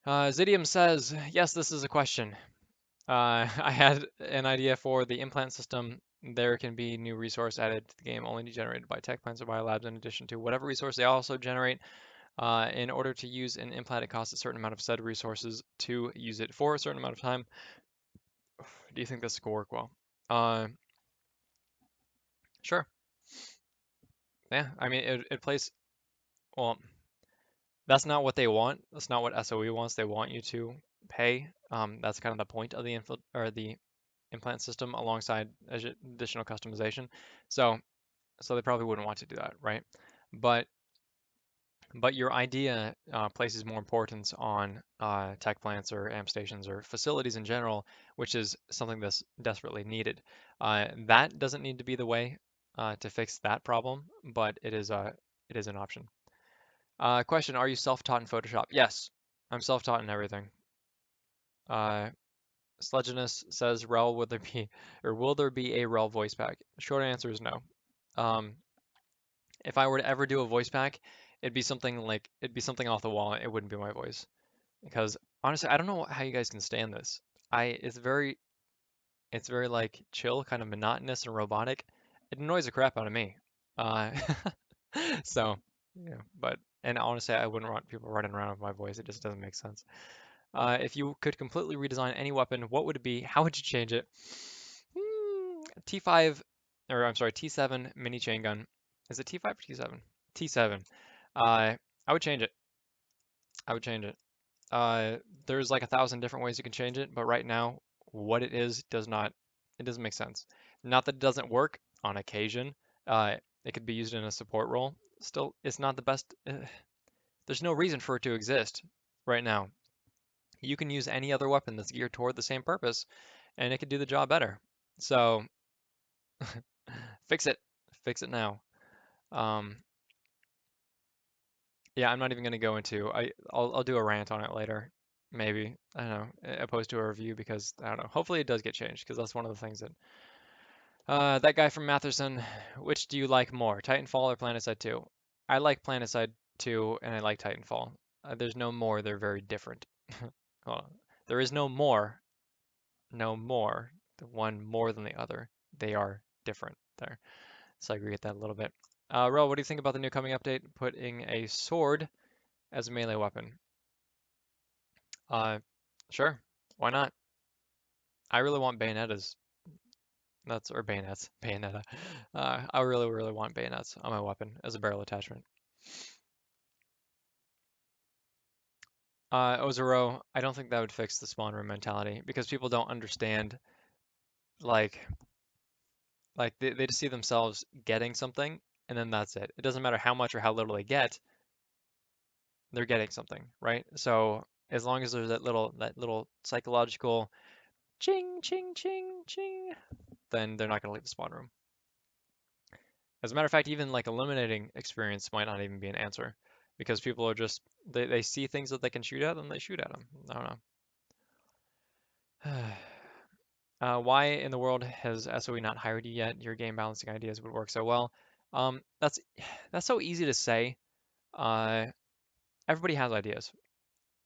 Speaker 1: Zidium says, yes, this is a question. I had an idea for the implant system. There can be new resource added to the game only generated by tech plants or biolabs in addition to whatever resource they also generate. In order to use an implant, it costs a certain amount of said resources to use it for a certain amount of time. Do you think this will work well? Sure. Yeah, I mean, it plays, well, that's not what they want. That's not what SOE wants. They want you to pay. That's kind of the point of the implant system alongside additional customization. So so they probably wouldn't want to do that, right? But but your idea places more importance on tech plants or amp stations or facilities in general, which is something that's desperately needed. That doesn't need to be the way to fix that problem, but it is an option. Question: are you self-taught in Photoshop? Yes, I'm self-taught in everything. Uh, Sledginess says, "Rel, will there be or will there be a Rel voice pack?" Short answer is no. Um, if I were to ever do a voice pack, it'd be something off the wall. It wouldn't be my voice because honestly, I don't know how you guys can stand this. It's very like chill, kind of monotonous and robotic. It annoys the crap out of me. Uh, so yeah, but and honestly, I wouldn't want people running around with my voice. It just doesn't make sense. If you could completely redesign any weapon, what would it be? How would you change it? T5, or I'm sorry, T7 mini chain gun. Is it T5 or T7? T7. I would change it. I would change it. Uh, there's like 1,000 different ways you can change it, but right now, what it is it doesn't make sense. Not that it doesn't work on occasion. It could be used in a support role. Still, it's not the best. There's no reason for it to exist right now. You can use any other weapon that's geared toward the same purpose, and it could do the job better. So fix it. Fix it now. Um, yeah, I'm not even going to go into. I'll do a rant on it later, maybe. I don't know, opposed to a review because I don't know. Hopefully it does get changed because that's one of the things that. That guy from Matherson, which do you like more, Titanfall or PlanetSide 2? I like PlanetSide 2 and I like Titanfall. There's no more. They're very different. Hold on. There is no more. The one more than the other. They are different there. So I agree with that a little bit. Ro, what do you think about the new coming update putting a sword as a melee weapon? Uh, sure. Why not? I really want bayonetas. That's or bayonets, bayonetta. I really, really want bayonets on my weapon as a barrel attachment. Ozero, I don't think that would fix the spawn room mentality because people don't understand like they just see themselves getting something and then that's it. It doesn't matter how much or how little they get, they're getting something, right? So as long as there's that little psychological ching ching ching ching, then they're not gonna leave the spawn room. As a matter of fact, even like eliminating experience might not even be an answer because people are just they see things that they can shoot at and they shoot at them. I don't know. Why in the world has SOE not hired you yet? Your game balancing ideas would work so well. That's that's so easy to say. Uh, everybody has ideas.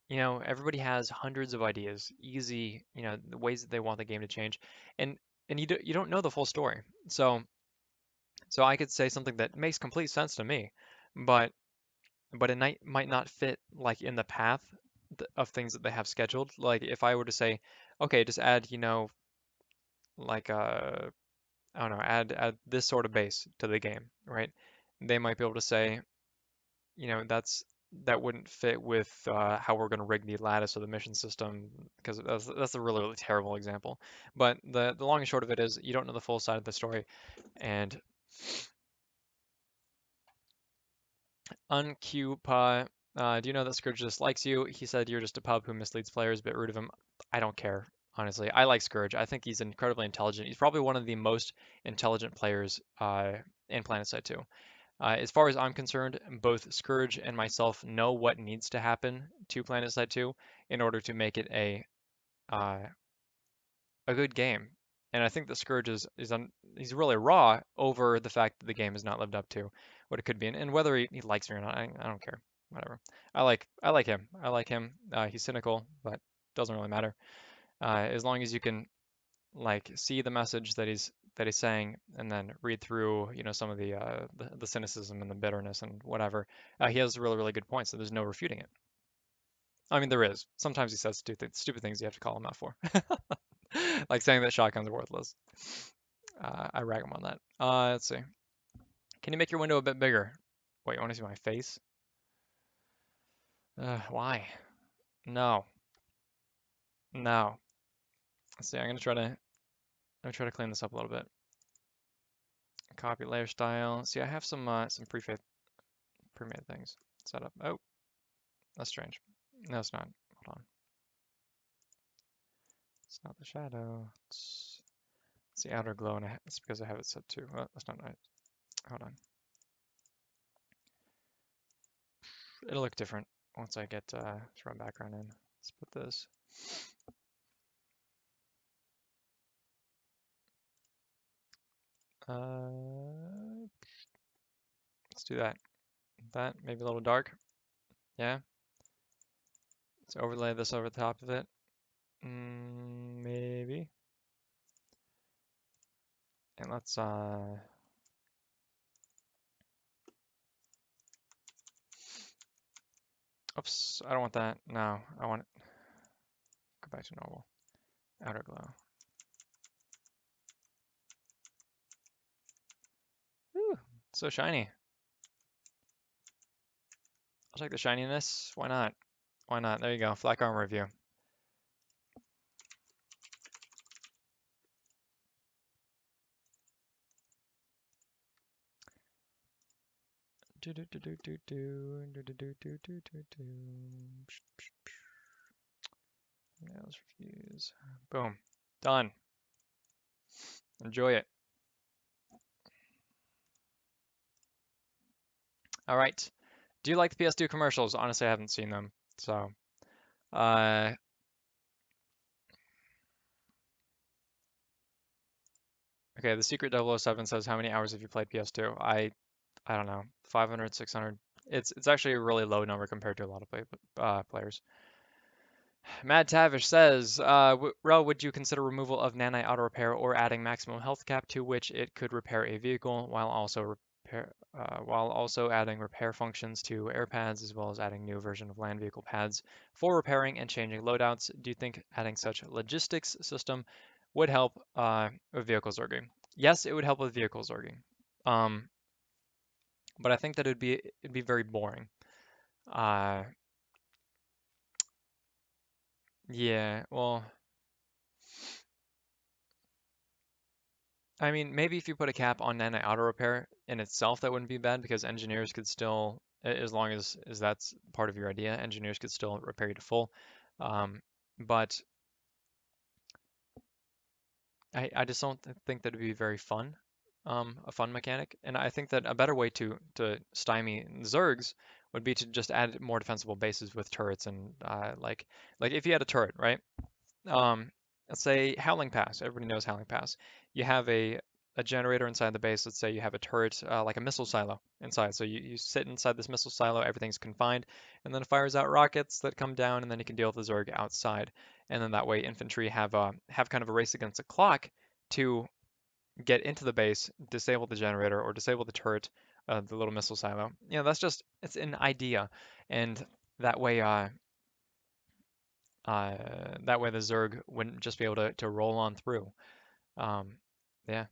Speaker 1: You know, everybody has hundreds of ideas, easy, you know, the ways that they want the game to change, and you don't know the full story. So I could say something that makes complete sense to me, but it might not fit like in the path of things that they have scheduled. Like if I were to say, okay, just add, you know, like I don't know, add this sort of base to the game, right? They might be able to say, you know, that wouldn't fit with how we're going to rig the lattice of the mission system because that's a really really terrible example. But the long and short of it is you don't know the full side of the story. And Uncupa, do you know that Scourge dislikes you? He said you're just a pub who misleads players, a bit rude of him. I don't care, honestly. I like Scourge. I think he's incredibly intelligent. He's probably one of the most intelligent players in PlanetSide 2. As far as I'm concerned, both Scourge and myself know what needs to happen to PlanetSide 2 in order to make it uh, a good game. And I think that Scourge he's really raw over the fact that the game has not lived up to what it could be, and whether he likes me or not, I don't care. Whatever. I like him. I like him. He's cynical, but doesn't really matter. As long as you can like see the message that he's saying and then read through you know some of the cynicism and the bitterness and whatever he has really really good points so there's no refuting it. I mean there is sometimes he says stupid things you have to call him out for like saying that shotguns are worthless. I rag him on that. Let's see, can you make your window a bit bigger? Wait, you want to see my face? Why? No, no. Let's see, I'm gonna try to clean this up a little bit. Copy layer style. See, I have some pre-made things set up. Oh, that's strange. No, it's not. Hold on. It's not the shadow. It's the outer glow, and it's because I have it set to. Well, that's not right. Hold on. It'll look different once I get throw a background in. Let's put this. Let's do that. That maybe a little dark. Yeah. Let's overlay this over the top of it. Maybe. And let's oops, I don't want that. No, I want it. Go back to normal. Outer glow. Whew, so shiny. I'll take the shininess. Why not? Why not? There you go. Flak armor review. Nails reviews. Boom. Done. Enjoy it. All right. Do you like the PS2 commercials? Honestly, I haven't seen them. So, uh, okay, the secret 007 says how many hours have you played PS2? I don't know, 500, 600. It's actually a really low number compared to a lot of players. Mad Tavish says, Rel, would you consider removal of nanite auto repair or adding maximum health cap to which it could repair a vehicle while also adding repair functions to air pads as well as adding new version of land vehicle pads for repairing and changing loadouts? Do you think adding such logistics system would help with vehicle zerging. Yes, it would help with vehicle zerging. Um, but I think that it'd be very boring. Uh, yeah, well, I mean, maybe if you put a cap on anti-auto repair in itself, that wouldn't be bad because engineers could still, as long as that's part of your idea, engineers could still repair you to full. Um, but I just don't think that would be very fun, a fun mechanic. And I think that a better way to stymie Zergs would be to just add more defensible bases with turrets and like if you had a turret, right? um, let's say Howling Pass. Everybody knows Howling Pass. You have a generator inside the base. Let's say you have a turret, like a missile silo inside. So you sit inside this missile silo, everything's confined, and then it fires out rockets that come down, and then you can deal with the Zerg outside. And then that way, infantry have kind of a race against the clock to get into the base, disable the generator or disable the turret, the little missile silo. That's just it's an idea, and that way, uh, uh, that way the Zerg wouldn't just be able to roll on through. Um, yeah.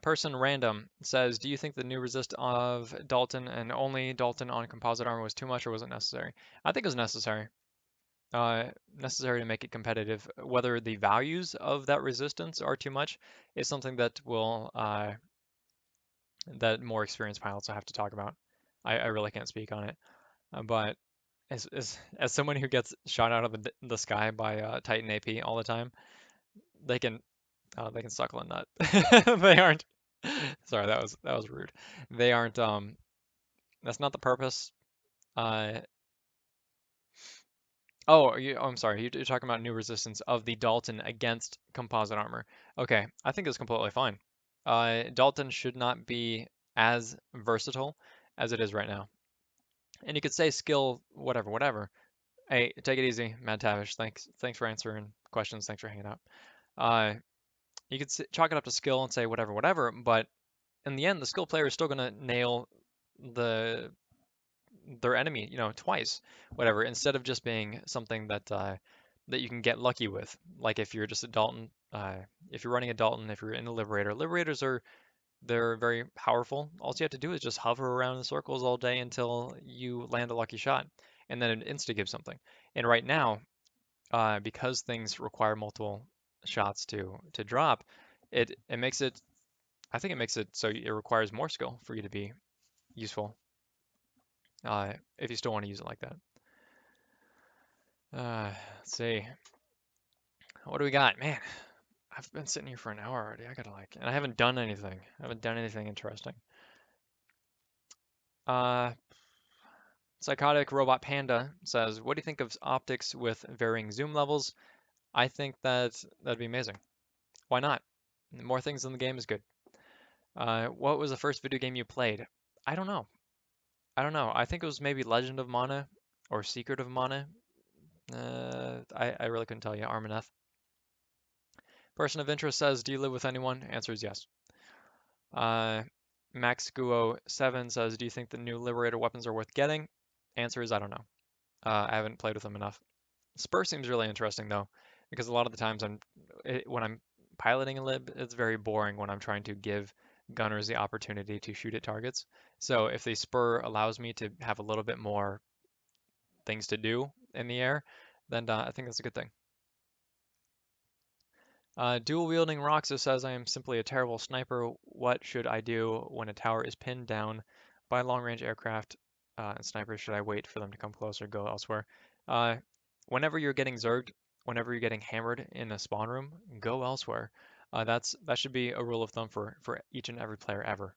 Speaker 1: Person random says, do you think the new resist of Dalton and only Dalton on composite armor was too much or was it necessary? I think it was necessary. Necessary to make it competitive. Whether the values of that resistance are too much is something that more experienced pilots will have to talk about. I really can't speak on it. But as someone who gets shot out of the sky by Titan AP all the time, they can they can suckle a nut. They aren't. Sorry, that was rude. They aren't. That's not the purpose. Uh, I'm sorry. You're talking about new resistance of the Dalton against composite armor. Okay, I think it's completely fine. Dalton should not be as versatile as it is right now. And you could say skill, whatever, whatever. Hey, take it easy, Matt Tavish. Thanks for answering questions. Thanks for hanging out. Uh, you could chalk it up to skill and say whatever, whatever, but in the end, the skill player is still gonna nail the their enemy, twice, whatever, instead of just being something that you can get lucky with. Like if you're just a Dalton, if you're running a Dalton, if you're in a Liberator, Liberators they're very powerful. All you have to do is just hover around in circles all day until you land a lucky shot, and then it insta gives something. And right now, because things require multiple shots to drop, it makes it. I think it makes it so it requires more skill for you to be useful, if you still want to use it like that. Let's see. What do we got? Man, I've been sitting here for an hour already. I gotta and I haven't done anything. I haven't done anything interesting. Uh, Psychotic Robot Panda says, "What do you think of optics with varying zoom levels?" I think that'd be amazing. Why not? More things in the game is good. What was the first video game you played? I don't know. I don't know. I think it was maybe Legend of Mana or Secret of Mana. I really couldn't tell you. Armaneth. Person of interest says, do you live with anyone? Answer is yes. Uh, Max Guo 7 says, do you think the new Liberator weapons are worth getting? Answer is I don't know. I haven't played with them enough. Spur seems really interesting though, because a lot of the times when I'm piloting a lib, it's very boring when I'm trying to give gunners the opportunity to shoot at targets. So if the spur allows me to have a little bit more things to do in the air, then I think that's a good thing. Dual wielding Roxa says I am simply a terrible sniper. What should I do when a tower is pinned down by long range aircraft and snipers? Should I wait for them to come closer, go elsewhere? Uh, whenever you're getting zerged, whenever you're getting hammered in a spawn room, go elsewhere. That should be a rule of thumb for each and every player ever.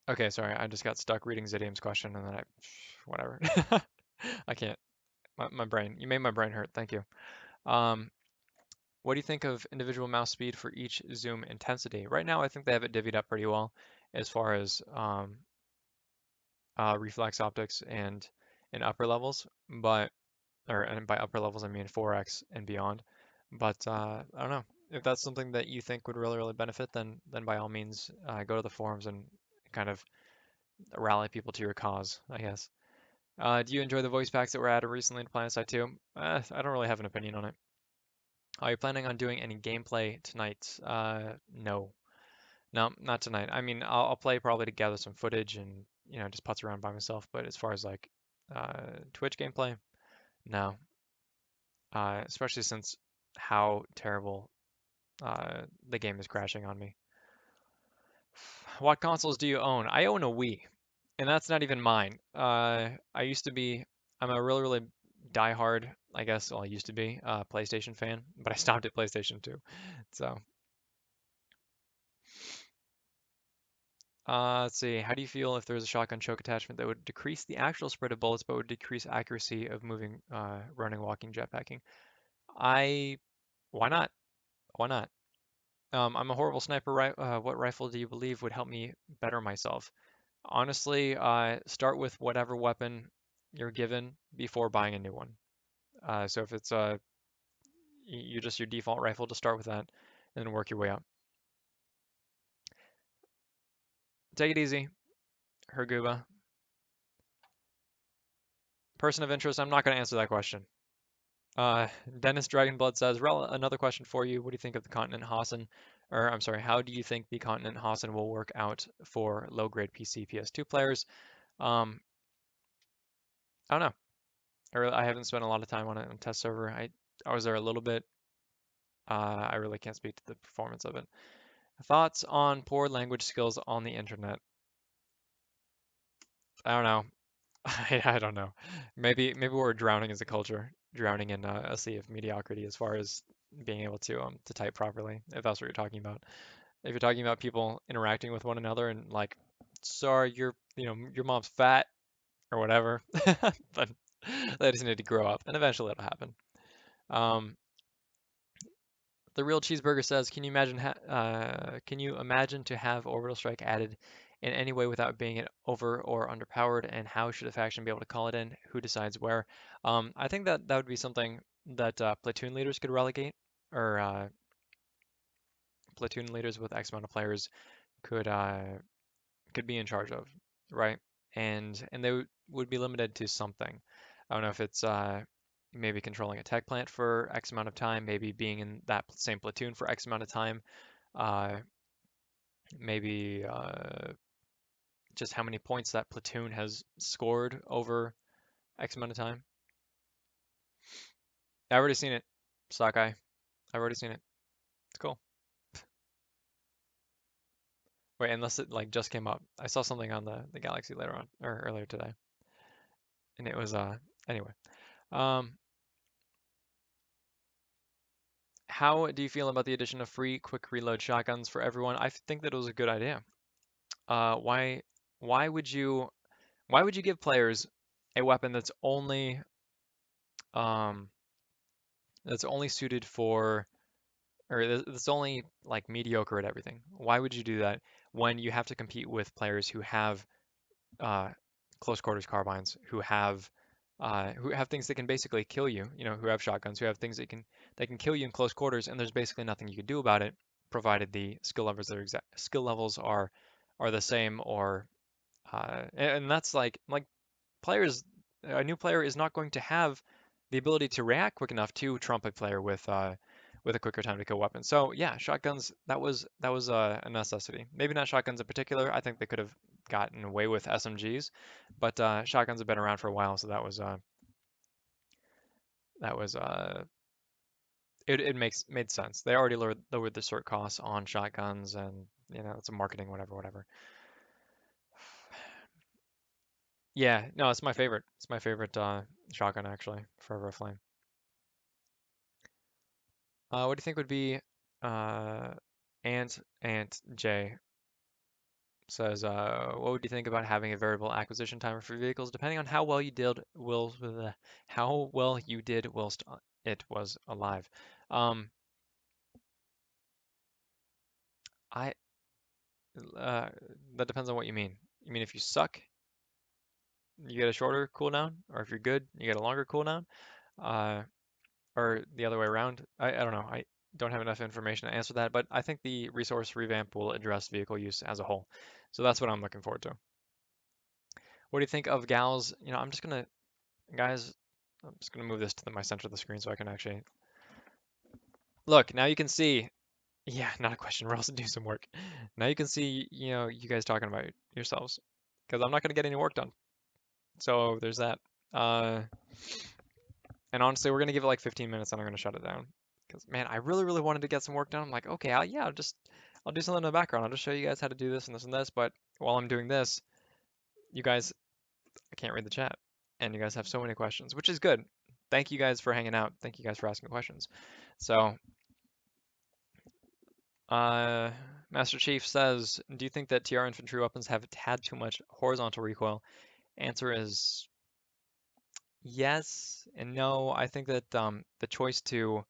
Speaker 1: Okay, sorry, I just got stuck reading Zidium's question and then whatever. I can't. My brain. You made my brain hurt. Thank you. Um, What do you think of individual mouse speed for each zoom intensity? Right now, I think they have it divvied up pretty well as far as reflex optics and in upper levels, and by upper levels I mean 4x and beyond. But I don't know if that's something that you think would really benefit, then by all means go to the forums and kind of rally people to your cause, I guess. Do you enjoy the voice packs that were added recently to PlanetSide 2? I don't really have an opinion on it. Are you planning on doing any gameplay tonight? No. No, not tonight. I mean, I'll play probably to gather some footage and, just putz around by myself. But as far as like Twitch gameplay, no. Especially since how terrible the game is crashing on me. What consoles do you own? I own a Wii, and that's not even mine. I'm a really, really diehard, I guess, well, I used to be a PlayStation fan, but I stopped at PlayStation 2. So, let's see. How do you feel if there was a shotgun choke attachment that would decrease the actual spread of bullets, but would decrease accuracy of moving, running, walking, jetpacking? I, why not? Why not? I'm a horrible sniper. What rifle do you believe would help me better myself? Honestly, start with whatever weapon you're given before buying a new one. So if it's you just your default rifle, to start with that, and then work your way up. Take it easy, Herguba. Person of interest, I'm not going to answer that question. Dennis Dragonblood says, Rel, another question for you. What do you think of the continent Hassan? Or I'm sorry, how do you think the continent Hassan will work out for low-grade PC PS2 players? Um, I don't know. I haven't spent a lot of time on it on test server. I was there a little bit. I really can't speak to the performance of it. Thoughts on poor language skills on the internet? I don't know. I don't know. Maybe we're drowning as a culture, drowning in a sea of mediocrity as far as being able to type properly, if that's what you're talking about. If you're talking about people interacting with one another and like, sorry, your mom's fat or whatever, then they just need to grow up, and eventually it'll happen. Um, The real cheeseburger says, can you imagine to have orbital strike added in any way without being it over or underpowered? And how should a faction be able to call it in? Who decides where? I think that that would be something that platoon leaders could relegate, or platoon leaders with X amount of players could could be in charge of, right? And they would be limited to something. I don't know if it's maybe controlling a tech plant for X amount of time, maybe being in that same platoon for X amount of time, uh, maybe just how many points that platoon has scored over X amount of time. I've already seen it, Sockeye. I've already seen it. It's cool. Wait, unless it like just came up. I saw something on the Galaxy later on or earlier today, and it was anyway. Um, how do you feel about the addition of free quick reload shotguns for everyone? I think that it was a good idea. Uh, why why would you why would you give players a weapon um that's only suited for or that's only like mediocre at everything? Why would you do that when you have to compete with players who have uh, close quarters carbines, who have things that can basically kill you, who have shotguns, who have things that can kill you in close quarters, and there's basically nothing you can do about it, provided the skill levels are the same, or and that's like players, a new player is not going to have the ability to react quick enough to trump a player with a quicker time to kill weapon. So yeah, shotguns, that was a necessity. Maybe not shotguns in particular. I think they could have gotten away with SMGs, but shotguns have been around for a while, so that was it made sense. They already lowered the sort costs on shotguns, and it's a marketing whatever. Yeah, no, it's my favorite. It's my favorite shotgun actually, Forever Flame. What do you think would be uh, Ant J says, what would you think about having a variable acquisition timer for vehicles, depending on how well you did whilst it was alive? Um, I uh, that depends on what you mean. You mean if you suck, you get a shorter cooldown, or if you're good, you get a longer cooldown, uh, or the other way around? I don't know. I don't have enough information to answer that, but I think the resource revamp will address vehicle use as a whole. So that's what I'm looking forward to. What do you think of Gal's? I'm just gonna, guys, I'm just gonna move this to my center of the screen so I can actually look. Now you can see. Yeah, not a question. We're also doing some work. Now you can see, you guys talking about yourselves, because I'm not gonna get any work done. So there's that. Uh, and honestly, we're gonna give it like 15 minutes, and I'm gonna shut it down. Because man, I really, really wanted to get some work done. I'm like, okay, I'll do something in the background. I'll just show you guys how to do this and this and this. But while I'm doing this, you guys, I can't read the chat, and you guys have so many questions, which is good. Thank you guys for hanging out. Thank you guys for asking questions. So, uh, Master Chief says, do you think that TR infantry weapons have had too much horizontal recoil? Answer is yes and no. I think that the choice to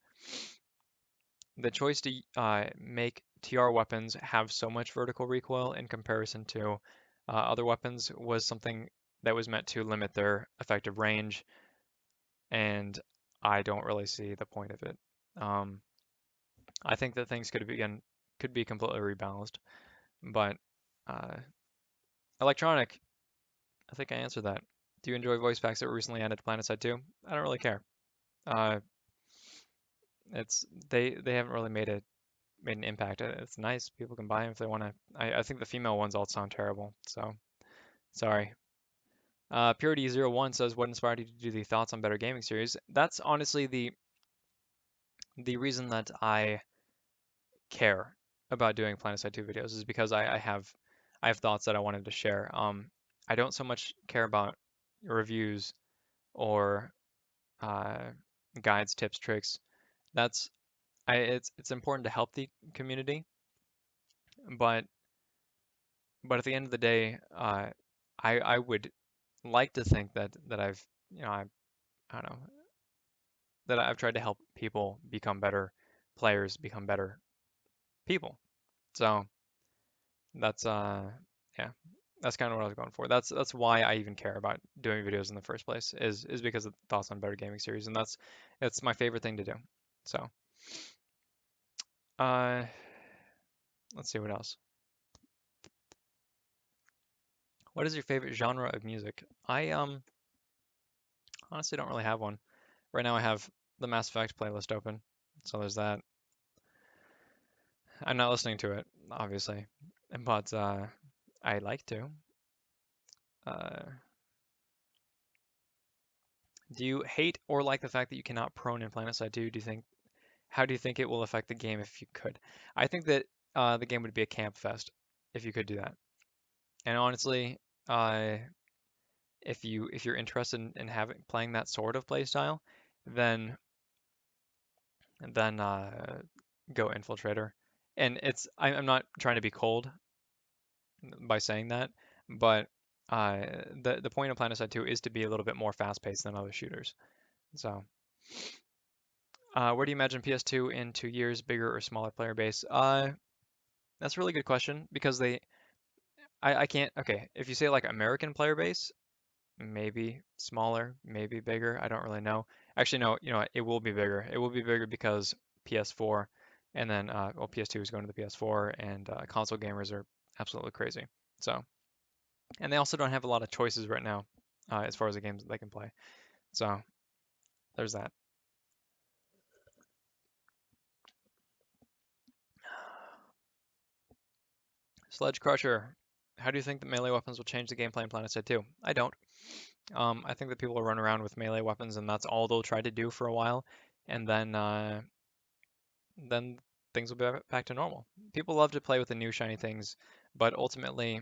Speaker 1: make TR weapons have so much vertical recoil in comparison to other weapons was something that was meant to limit their effective range, and I don't really see the point of it. Um, I think that things could be completely rebalanced, but uh, electronic, I think I answered that. Do you enjoy voice packs that were recently added to PlanetSide 2? I don't really care. Uh, it's they haven't really made an impact. It's nice. People can buy them if they want to. I think the female ones all sound terrible. So sorry. Purity01 says, "What inspired you to do the thoughts on better gaming series?" That's honestly the reason that I care about doing PlanetSide 2 videos is because I have thoughts that I wanted to share. I don't so much care about reviews or uh, guides, tips, tricks. That's it's important to help the community, but at the end of the day, I would like to think that I don't know, that I've tried to help people become better players, become better people. So that's yeah, that's kind of what I was going for. That's why I even care about doing videos in the first place is because of thoughts on better gaming series, and that's my favorite thing to do. So uh, let's see what else. What is your favorite genre of music? I honestly don't really have one. Right now I have the Mass Effect playlist open, so there's that. I'm not listening to it, obviously, but I'd like to. Uh, do you hate or like the fact that you cannot prone in PlanetSide 2? How do you think it will affect the game if you could? I think that the game would be a camp fest if you could do that. And honestly, uh, if you're interested in having playing that sort of play style, then go Infiltrator. And I'm not trying to be cold by saying that, but the point of PlanetSide 2 is to be a little bit more fast-paced than other shooters. So, where do you imagine PS2 in 2 years, bigger or smaller player base? That's a really good question because I can't, okay, if you say like American player base, maybe smaller, maybe bigger. I don't really know. Actually, no, what, it will be bigger. It will be bigger because PS4 and then, well, PS2 is going to the PS4 and console gamers are absolutely crazy. So, and they also don't have a lot of choices right now as far as the games that they can play. So there's that. Sledge Crusher. How do you think that melee weapons will change the gameplay in PlanetSide 2? I don't. I think that people will run around with melee weapons and that's all they'll try to do for a while, and then things will be back to normal. People love to play with the new shiny things, but ultimately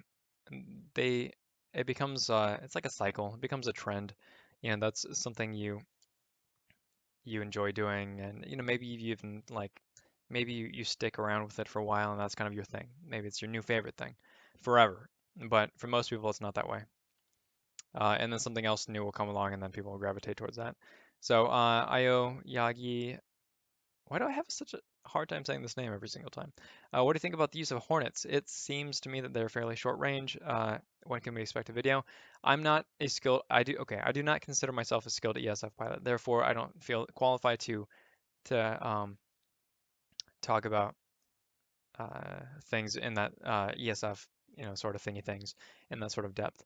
Speaker 1: they it becomes it's like a cycle. It becomes a trend, and that's something you enjoy doing, and maybe you even like maybe you stick around with it for a while and that's kind of your thing. Maybe it's your new favorite thing forever. But for most people, it's not that way. And then something else new will come along, and then people will gravitate towards that. So, Io Yagi, why do I have such a hard time saying this name every single time? What do you think about the use of hornets? It seems to me that they're fairly short range. When can we expect a video? I'm not a skilled. I do not consider myself a skilled ESF pilot. Therefore, I don't feel qualified to talk about things in that ESF, sort of thingy things in that sort of depth.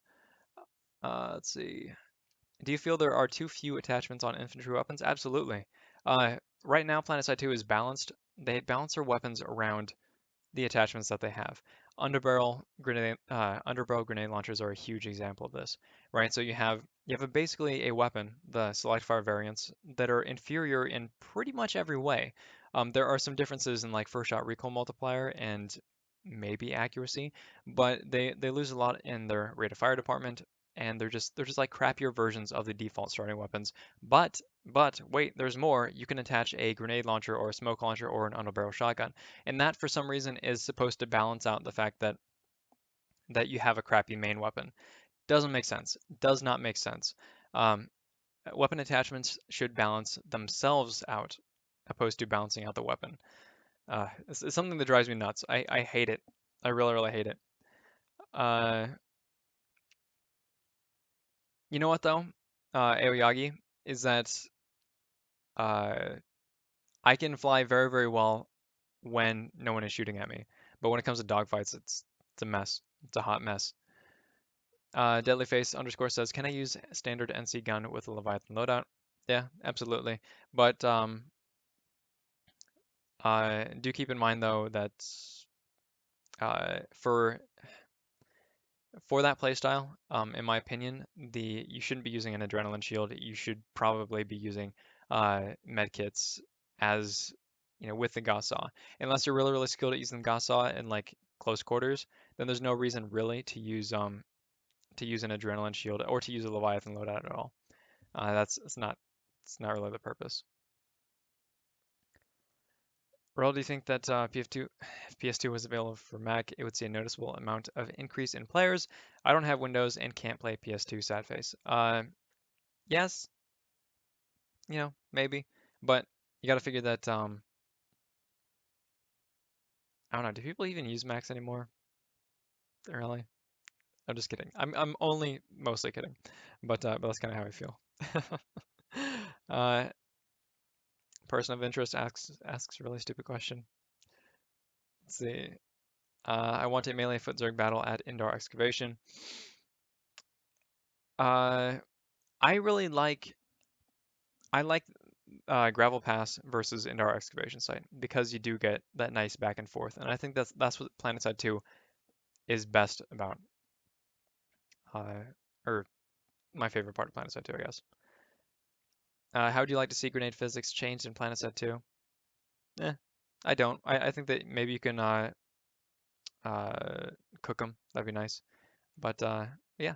Speaker 1: Let's see. Do you feel there are too few attachments on infantry weapons? Absolutely. Right now, PlanetSide 2 is balanced. They balance their weapons around the attachments that they have. Underbarrel grenade launchers are a huge example of this, right? So you have basically a weapon, the select fire variants, that are inferior in pretty much every way. There are some differences in like first shot recoil multiplier and maybe accuracy, but they lose a lot in their rate of fire department, and they're just like crappier versions of the default starting weapons. But wait, there's more. You can attach a grenade launcher or a smoke launcher or an underbarrel shotgun. And that, for some reason, is supposed to balance out the fact that you have a crappy main weapon. Doesn't make sense. Does not make sense. Um, Weapon attachments should balance themselves out, opposed to balancing out the weapon. It's something that drives me nuts. I hate it. I really, really hate it. Uh, you know what though, Aoyagi, is that uh, I can fly very, very well when no one is shooting at me. But when it comes to dogfights, it's a mess. It's a hot mess. Deadlyface underscore says, can I use standard NC gun with a Leviathan loadout? Yeah, absolutely. But do keep in mind though that for that playstyle, in my opinion, you shouldn't be using an adrenaline shield. You should probably be using medkits as with the Gauss saw. Unless you're really, really skilled at using the Gauss saw in like close quarters, then there's no reason really to use an adrenaline shield or to use a Leviathan loadout at all. That's it's not really the purpose. Wrel, do you think that PF2, if PS2 was available for Mac, it would see a noticeable amount of increase in players? I don't have Windows and can't play PS2, sad face. Yes, maybe, but you got to figure that I don't know. Do people even use Macs anymore? Really? I'm just kidding. I'm only mostly kidding, but that's kind of how I feel. uh, Person of interest asks a really stupid question. Let's see. I want a melee foot zerg battle at indoor excavation. Uh, I really like gravel pass versus indoor excavation site because you do get that nice back and forth, and I think that's what PlanetSide 2 is best about, uh, or my favorite part of PlanetSide 2, I guess. How would you like to see grenade physics changed in PlanetSide 2? Eh, I don't. I think that maybe you can uh, cook them. That'd be nice. But yeah.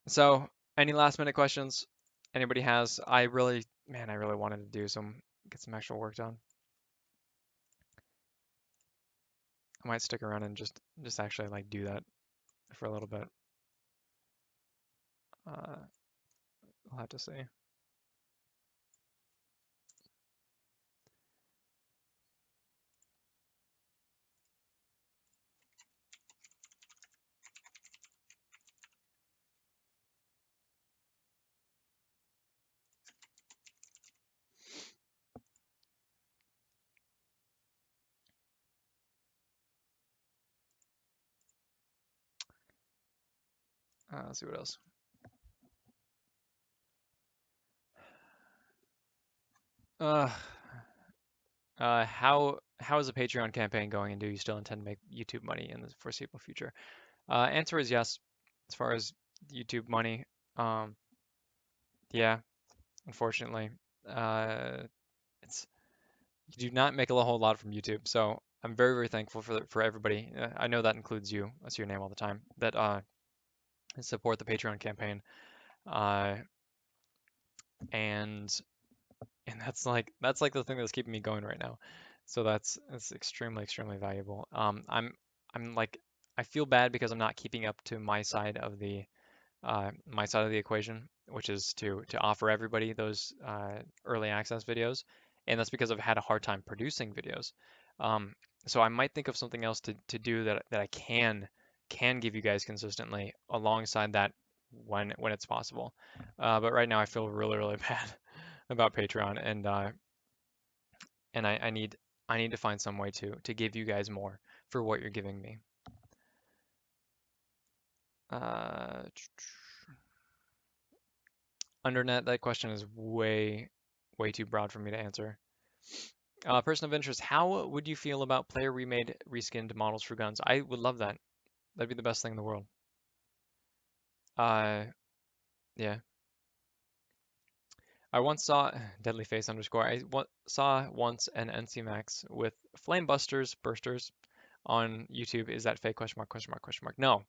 Speaker 1: So, any last minute questions? Anybody has? Man, I really wanted to get some actual work done. I might stick around and just actually like do that for a little bit. Uh, I'll have to see. Let's see what else. Uh, how is the Patreon campaign going, and do you still intend to make YouTube money in the foreseeable future? Answer is yes. As far as YouTube money, um, yeah, unfortunately, uh, it's you do not make a whole lot from YouTube. So I'm very, very thankful for everybody. I know that includes you. I see your name all the time. That support the Patreon campaign. Uh, and and that's like the thing that's keeping me going right now. So that's extremely, extremely valuable. I'm like I feel bad because I'm not keeping up to my side of the equation, which is to offer everybody those early access videos, and that's because I've had a hard time producing videos. Um, so I might think of something else to do that I can give you guys consistently alongside that when it's possible. But right now I feel really, really bad about Patreon, and I need to find some way to give you guys more for what you're giving me. Uh, Undernet, that question is way too broad for me to answer. Person of interest, how would you feel about player remade, reskinned models for guns? I would love that. That'd be the best thing in the world. Uh, yeah. I once saw Deadly Face underscore. Saw once an NC Max with flame bursters on YouTube. Is that fake? Question mark, question mark, question mark. No.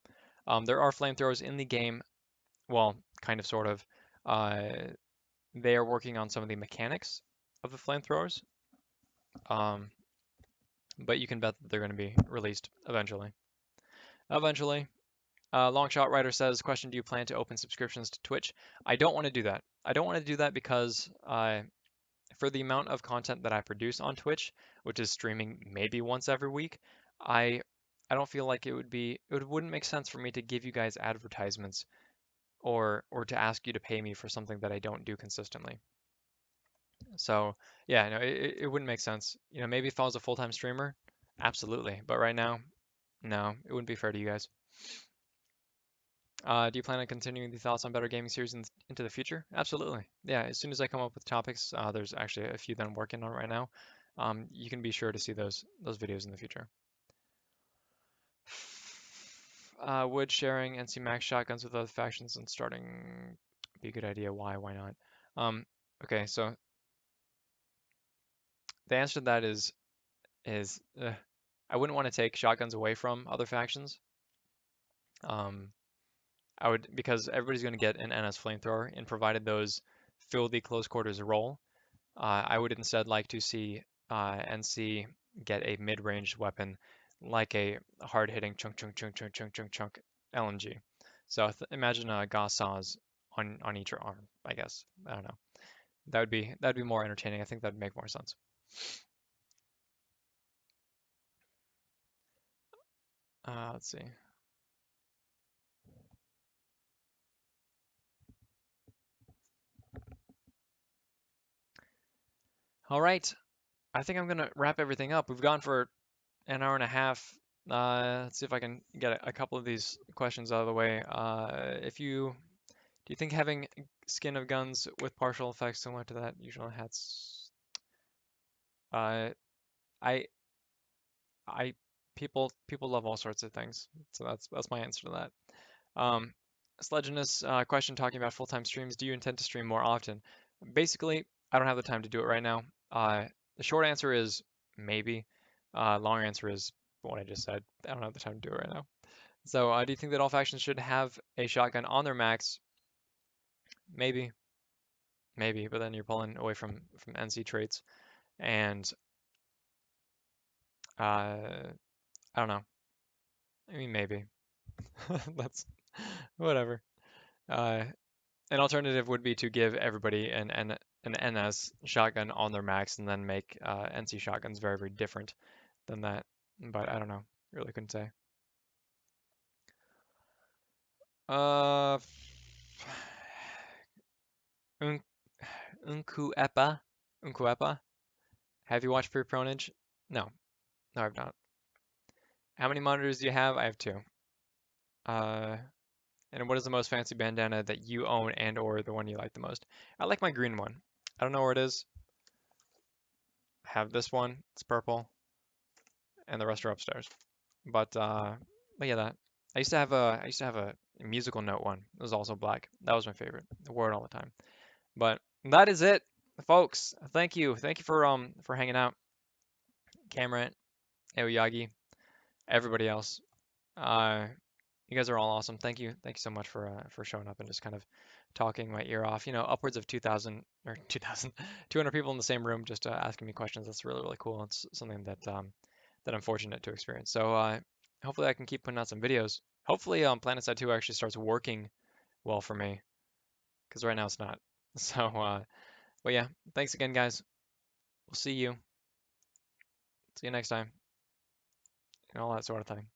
Speaker 1: There are flamethrowers in the game. Well, kind of, sort of. Uh, they are working on some of the mechanics of the flamethrowers. Um, but you can bet that they're going to be released eventually. Eventually. Longshot Writer says, question, do you plan to open subscriptions to Twitch? I don't want to do that. I don't want to do that because for the amount of content that I produce on Twitch, which is streaming maybe once every week, I I don't feel like it wouldn't make sense for me to give you guys advertisements or to ask you to pay me for something that I don't do consistently. So yeah, no, it wouldn't make sense. You know, maybe if I was a full-time streamer, absolutely. But right now, no, it wouldn't be fair to you guys. Do you plan on continuing the Thoughts on Better Gaming series into the future? Absolutely. Yeah, as soon as I come up with topics, there's actually a few that I'm working on right now. You can be sure to see those videos in the future. Would sharing NC Max shotguns with other factions and starting be a good idea? Why? Why not? Um, okay, so the answer to that is I wouldn't want to take shotguns away from other factions. Um, I would because everybody's going to get an NS flamethrower, and provided those fill the close quarters role, I would instead like to see NC get a mid-range weapon like a hard-hitting chunk chunk chunk chunk chunk chunk chunk LMG. So imagine Gauss saws on each arm, I guess. I don't know. That'd be more entertaining. I think that'd make more sense. Let's see. All right. I think I'm gonna wrap everything up. We've gone for an hour and a half. Let's see if I can get a couple of these questions out of the way. If you Do you think having skin of guns with partial effects similar to that usual hats? Uh, I I people love all sorts of things, so that's my answer to that. Um, Sledginess question talking about full-time streams. Do you intend to stream more often? Basically, I don't have the time to do it right now. The short answer is maybe. Long answer is what I just said. I don't have the time to do it right now. So, do you think that all factions should have a shotgun on their max? Maybe, maybe, but then you're pulling away from NC traits, and I don't know. I mean, maybe. That's whatever. Uh, an alternative would be to give everybody an NS shotgun on their max and then make NC shotguns very different than that. But I don't know. Really couldn't say. Uh, Un Unkuepa. Unkuepa. Have you watched Pure Pronage? No, no, I've not. How many monitors do you have? I have two. Uh, and what is the most fancy bandana that you own and or the one you like the most? I like my green one. I don't know where it is. I have this one. It's purple, and the rest are upstairs. But but yeah, that. I used to have a musical note one. It was also black. That was my favorite. I wore it all the time. But that is it, folks. Thank you for hanging out, Cameron, Aoyagi, everybody else. Uh, You guys are all awesome. Thank you so much for showing up and just kind of talking my ear off. You know, upwards of 2,000 or 2,000, 200 people in the same room just asking me questions. That's really cool. It's something that I'm fortunate to experience. So hopefully I can keep putting out some videos. Hopefully PlanetSide 2 actually starts working well for me because right now it's not. So but yeah, thanks again, guys. We'll see you. See you next time and all that sort of thing.